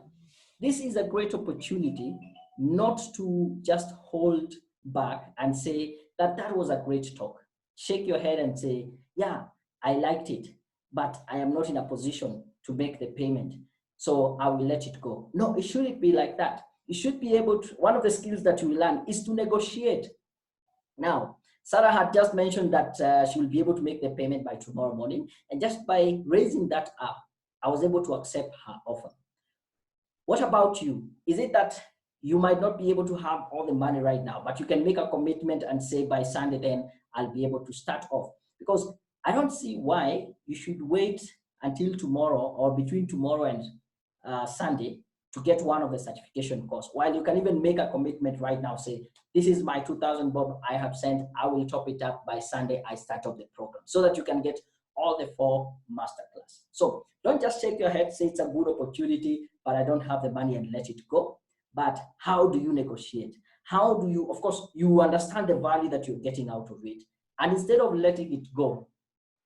This is a great opportunity not to just hold back and say that that was a great talk. Shake your head and say, yeah, I liked it, but I am not in a position to make the payment, so I will let it go. No, it shouldn't be like that. You should be able to, one of the skills that you will learn is to negotiate. Now, Sarah had just mentioned that she will be able to make the payment by tomorrow morning, and just by raising that up, I was able to accept her offer. What about you? Is it that you might not be able to have all the money right now, but you can make a commitment and say by Sunday, then I'll be able to start off? Because I don't see why you should wait until tomorrow or between tomorrow and Sunday to get one of the certification course, while you can even make a commitment right now. Say, this is my 2,000 bob I have sent, I will top it up by Sunday, I start off the program, so that you can get all the 4 masterclass. So don't just shake your head, say it's a good opportunity, but I don't have the money, and let it go. But how do you negotiate? How do you, of course, you understand the value that you're getting out of it. And instead of letting it go,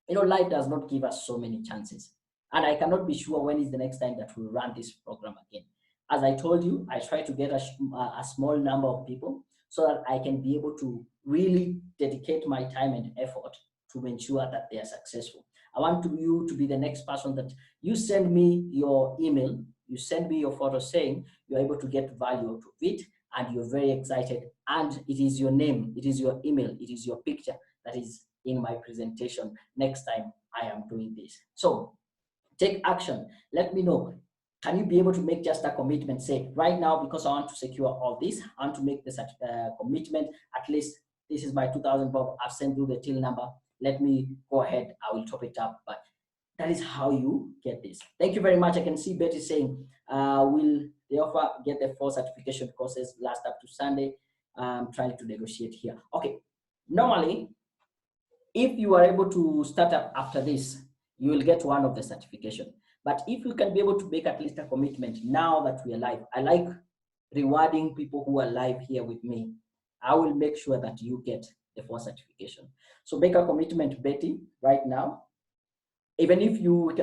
life does not give us so many chances. And I cannot be sure when is the next time that we'll run this program again. As I told you, I try to get a small number of people so that I can be able to really dedicate my time and effort to ensure that they are successful. I want you to be the next person that you send me your email, you send me your photo saying you're able to get value out of it, and you're very excited, and it is your name, it is your email, it is your picture that is in my presentation next time I am doing this. So take action. Let me know. Can you be able to make just a commitment? Say, right now, because I want to secure all this, I want to make this commitment. At least this is my 2,000 bob. I've sent you the till number. Let me go ahead. I will top it up. But that is how you get this. Thank you very much. I can see Betty saying, will the offer get the 4 certification courses last up to Sunday? I'm trying to negotiate here. Okay. Normally, if you are able to start up after this, you will get one of the certification. But if you can be able to make at least a commitment now that we are live, I like rewarding people who are live here with me. I will make sure that you get the 4 certification. So make a commitment, Betty, right now. Even if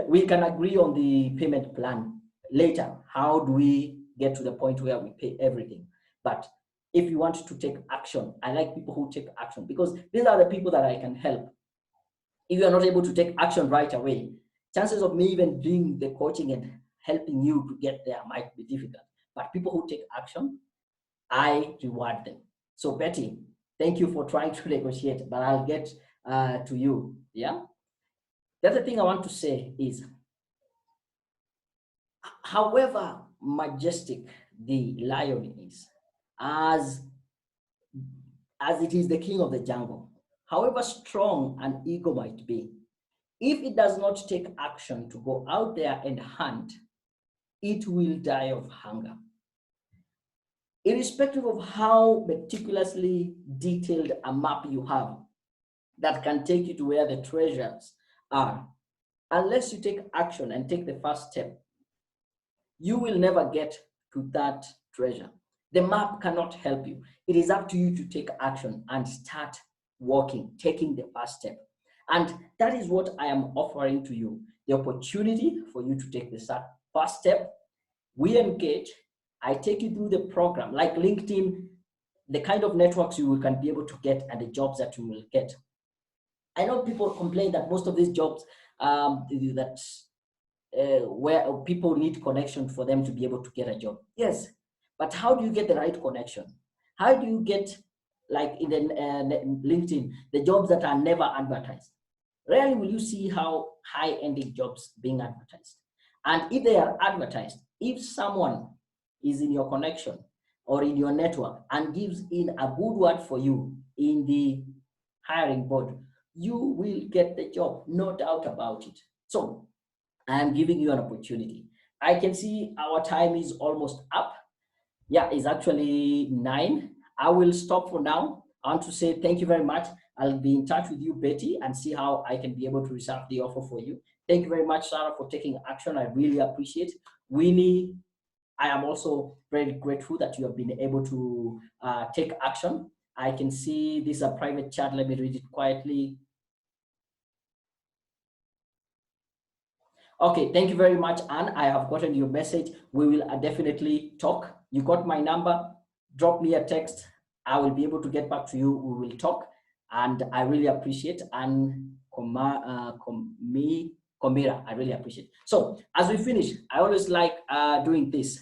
we can agree on the payment plan later. How do we get to the point where we pay everything? But if you want to take action, I like people who take action, because these are the people that I can help. If you are not able to take action right away, chances of me even doing the coaching and helping you to get there might be difficult. But people who take action, I reward them. So Betty, thank you for trying to negotiate, but I'll get to you. Yeah. The other thing I want to say is, however majestic the lion is, as it is the king of the jungle, however strong an ego might be, if it does not take action to go out there and hunt, it will die of hunger. Irrespective of how meticulously detailed a map you have that can take you to where the treasures are, unless you take action and take the first step, you will never get to that treasure. The map cannot help you. It is up to you to take action and start walking, taking the first step. And that is what I am offering to you, the opportunity for you to take the first step. We engage, I take you through the program, like LinkedIn, the kind of networks you can be able to get and the jobs that you will get. I know people complain that most of these jobs where people need connection for them to be able to get a job. Yes, but how do you get the right connection? How do you get, like in the LinkedIn, the jobs that are never advertised? Rarely will you see how high-ending jobs being advertised. And if they are advertised, if someone is in your connection or in your network and gives in a good word for you in the hiring board, you will get the job, no doubt about it. So I am giving you an opportunity. I can see our time is almost up. Yeah, it's actually 9. I will stop for now. I want to say thank you very much. I'll be in touch with you, Betty, and see how I can be able to reserve the offer for you. Thank you very much, Sarah, for taking action. I really appreciate it. Winnie, I am also very grateful that you have been able to take action. I can see this is a private chat. Let me read it quietly. Okay, thank you very much, Anne. I have gotten your message. We will definitely talk. You got my number. Drop me a text. I will be able to get back to you. We will talk, and I really appreciate, and Komira, I really appreciate. So as we finish, I always like doing this.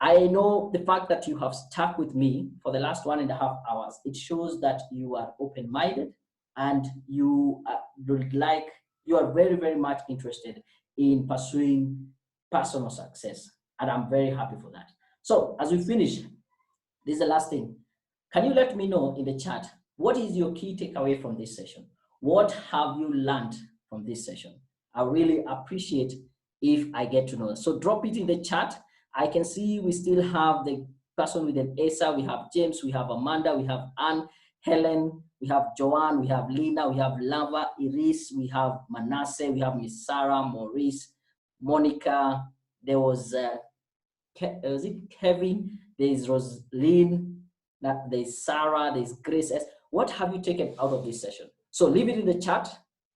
I know the fact that you have stuck with me for the last 1.5 hours. It shows that you are open-minded and you you are very, very much interested in pursuing personal success. And I'm very happy for that. So as we finish, this is the last thing. Can you let me know in the chat, what is your key takeaway from this session? What have you learned from this session? I really appreciate if I get to know. So drop it in the chat. I can see we still have the person with an Asa, we have James, we have Amanda, we have Anne, Helen, we have Joanne, we have Lina, we have Lava, Iris, we have Manasseh, we have Miss Sarah, Maurice, Monica, there was it Kevin, there's Rosaline, there's Sarah, there's Grace S. What have you taken out of this session? So leave it in the chat.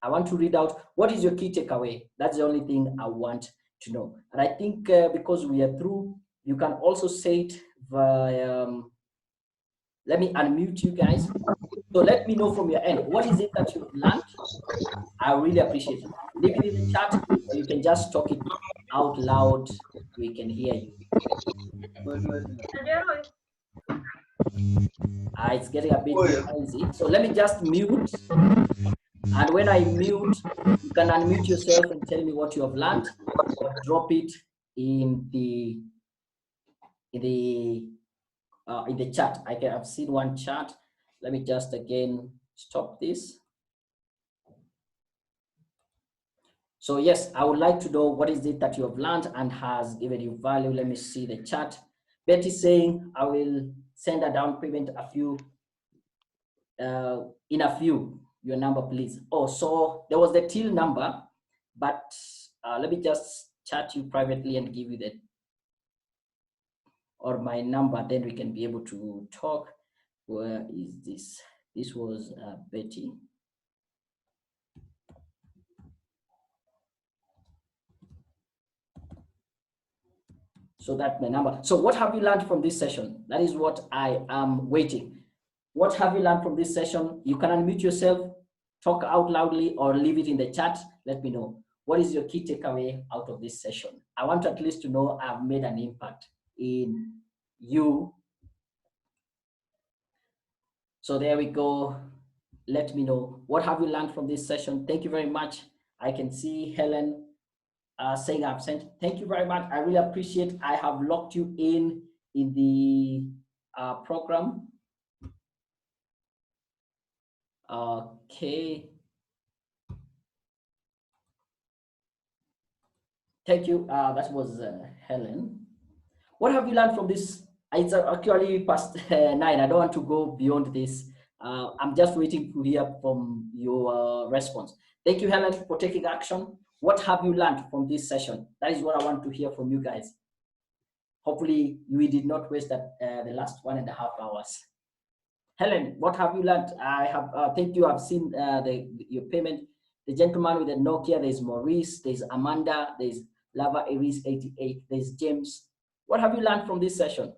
I want to read out, what is your key takeaway? That's the only thing I want to know. And I think because we are through, you can also say it via, let me unmute you guys. So let me know from your end, what is it that you've learned? I really appreciate it. Leave it in the chat, or you can just talk it out loud. We can hear you. It's getting a bit noisy. So let me just mute. And when I mute, you can unmute yourself and tell me what you have learned, or drop it in the chat. I've seen one chat. Let me just again stop this. So yes, I would like to know what is it that you have learned and has given you value. Let me see the chat. Betty saying, I will send a down payment in a few, your number please. Oh, so there was the till number, but let me just chat you privately and give you the, or my number, then we can be able to talk. Where is this? This was Betty. So that's my number. So what have you learned from this session? That is what I am waiting. What have you learned from this session? You can unmute yourself, talk out loudly, or leave it in the chat. Let me know. What is your key takeaway out of this session? I want at least to know I've made an impact in you. So there we go. Let me know. What have you learned from this session? Thank you very much. I can see Helen saying absent. Thank you very much. I really appreciate. I have locked you in the program. Okay. Thank you. That was Helen. What have you learned from this? It's actually past 9. I don't want to go beyond this. I'm just waiting to hear from your response. Thank you, Helen, for taking action. What have you learned from this session? That is what I want to hear from you guys. Hopefully, we did not waste the last 1.5 hours. Helen, what have you learned? I have, thank you. I've seen your payment. The gentleman with the Nokia, there's Maurice, there's Amanda, there's Lava Aries 88, there's James. What have you learned from this session?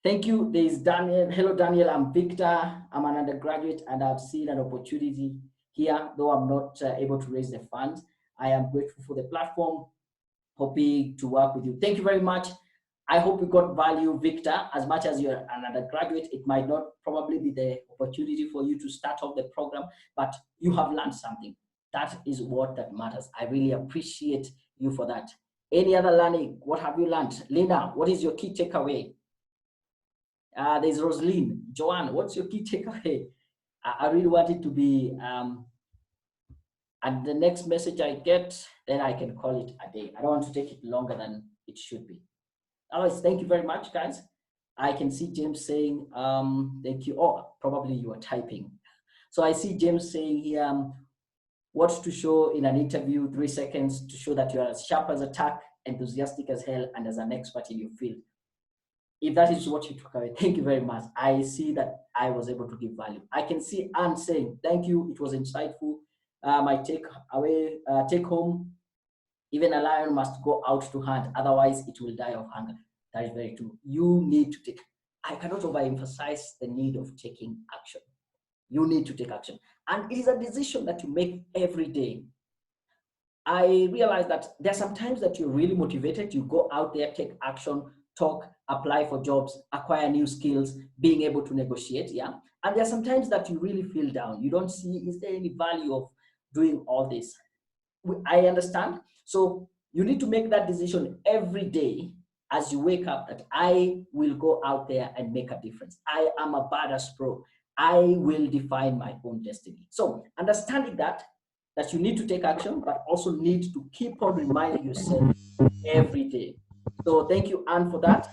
Thank you. There's Daniel. Hello, Daniel. I'm Victor. I'm an undergraduate and I've seen an opportunity here, though I'm not able to raise the funds. I am grateful for the platform. Hoping to work with you. Thank you very much. I hope you got value, Victor. As much as you're an undergraduate, it might not probably be the opportunity for you to start off the program, but you have learned something. That is what that matters. I really appreciate you for that. Any other learning? What have you learned? Lina, what is your key takeaway? There's Rosaline. Joanne, what's your key takeaway? I really want it to be, and the next message I get, then I can call it a day. I don't want to take it longer than it should be. Otherwise, thank you very much, guys. I can see James saying, thank you. Oh, probably you are typing. So I see James saying here, what to show in an interview, 3 seconds to show that you are as sharp as a tack, enthusiastic as hell, and as an expert in your field. If that is what you took away, thank you very much. I see that I was able to give value. I can see Anne saying, thank you, it was insightful. My take home, even a lion must go out to hunt, otherwise it will die of hunger. That is very true. You need to take. I cannot overemphasize the need of taking action. You need to take action. And it is a decision that you make every day. I realize that there are some times that you're really motivated, you go out there, take action, talk, apply for jobs, acquire new skills, being able to negotiate, yeah? And there are some times that you really feel down. You don't see, is there any value of doing all this? I understand. So you need to make that decision every day as you wake up that I will go out there and make a difference. I am a badass pro. I will define my own destiny. So understanding that you need to take action, but also need to keep on reminding yourself every day. So thank you, Anne, for that.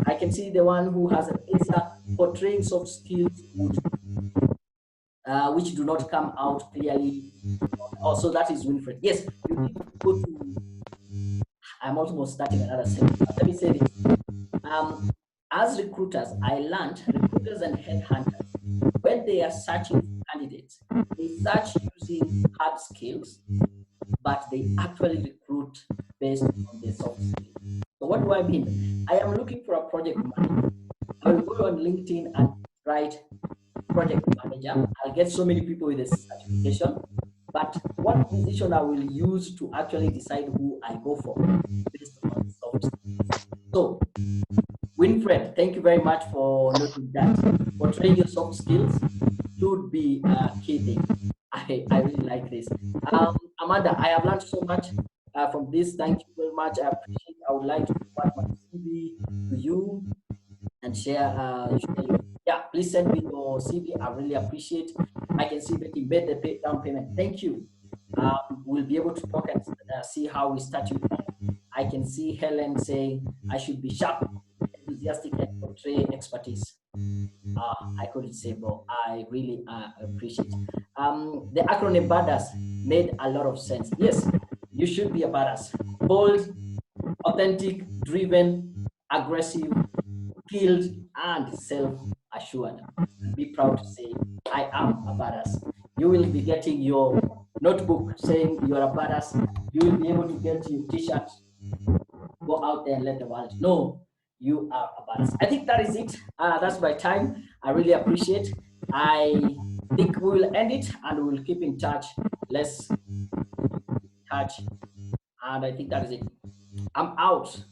I can see the one who has an answer: portraying soft skills which do not come out clearly. Also, that is Winfred. Yes, you need to go to. I'm almost starting another sentence. Let me say this. As recruiters, I learned recruiters and headhunters, when they are searching for candidates, they search using hard skills, but they actually recruit based on their soft skills. So what do I mean? I am looking for a project manager. I will go on LinkedIn and write project manager. I'll get so many people with this certification, but what decision I will use to actually decide who I go for based on soft skills. So, Winfred, thank you very much for noting that. Portraying your soft skills should be a key thing. I really like this. Amanda, I have learned so much from this. Thank you very much. I appreciate. I would like to forward my CV to you and share. Yeah, please send me your CV. I really appreciate. I can see that you made the down payment. Thank you. We'll be able to talk and see how we start you. I can see Helen saying I should be sharp, enthusiastic, and portray expertise. I couldn't say more. I really appreciate. The acronym BADAS made a lot of sense. Yes, you should be a BADAS. Bold, authentic, driven, aggressive, skilled, and self-assured. Be proud to say, I am a BADAS. You will be getting your notebook saying you are a BADAS. You will be able to get your t-shirt. Go out there and let the world know you are a badass. I think that is it. That's my time. I really appreciate. I think we will end it and we will keep in touch. Let's keep in touch. And I think that is it. I'm out.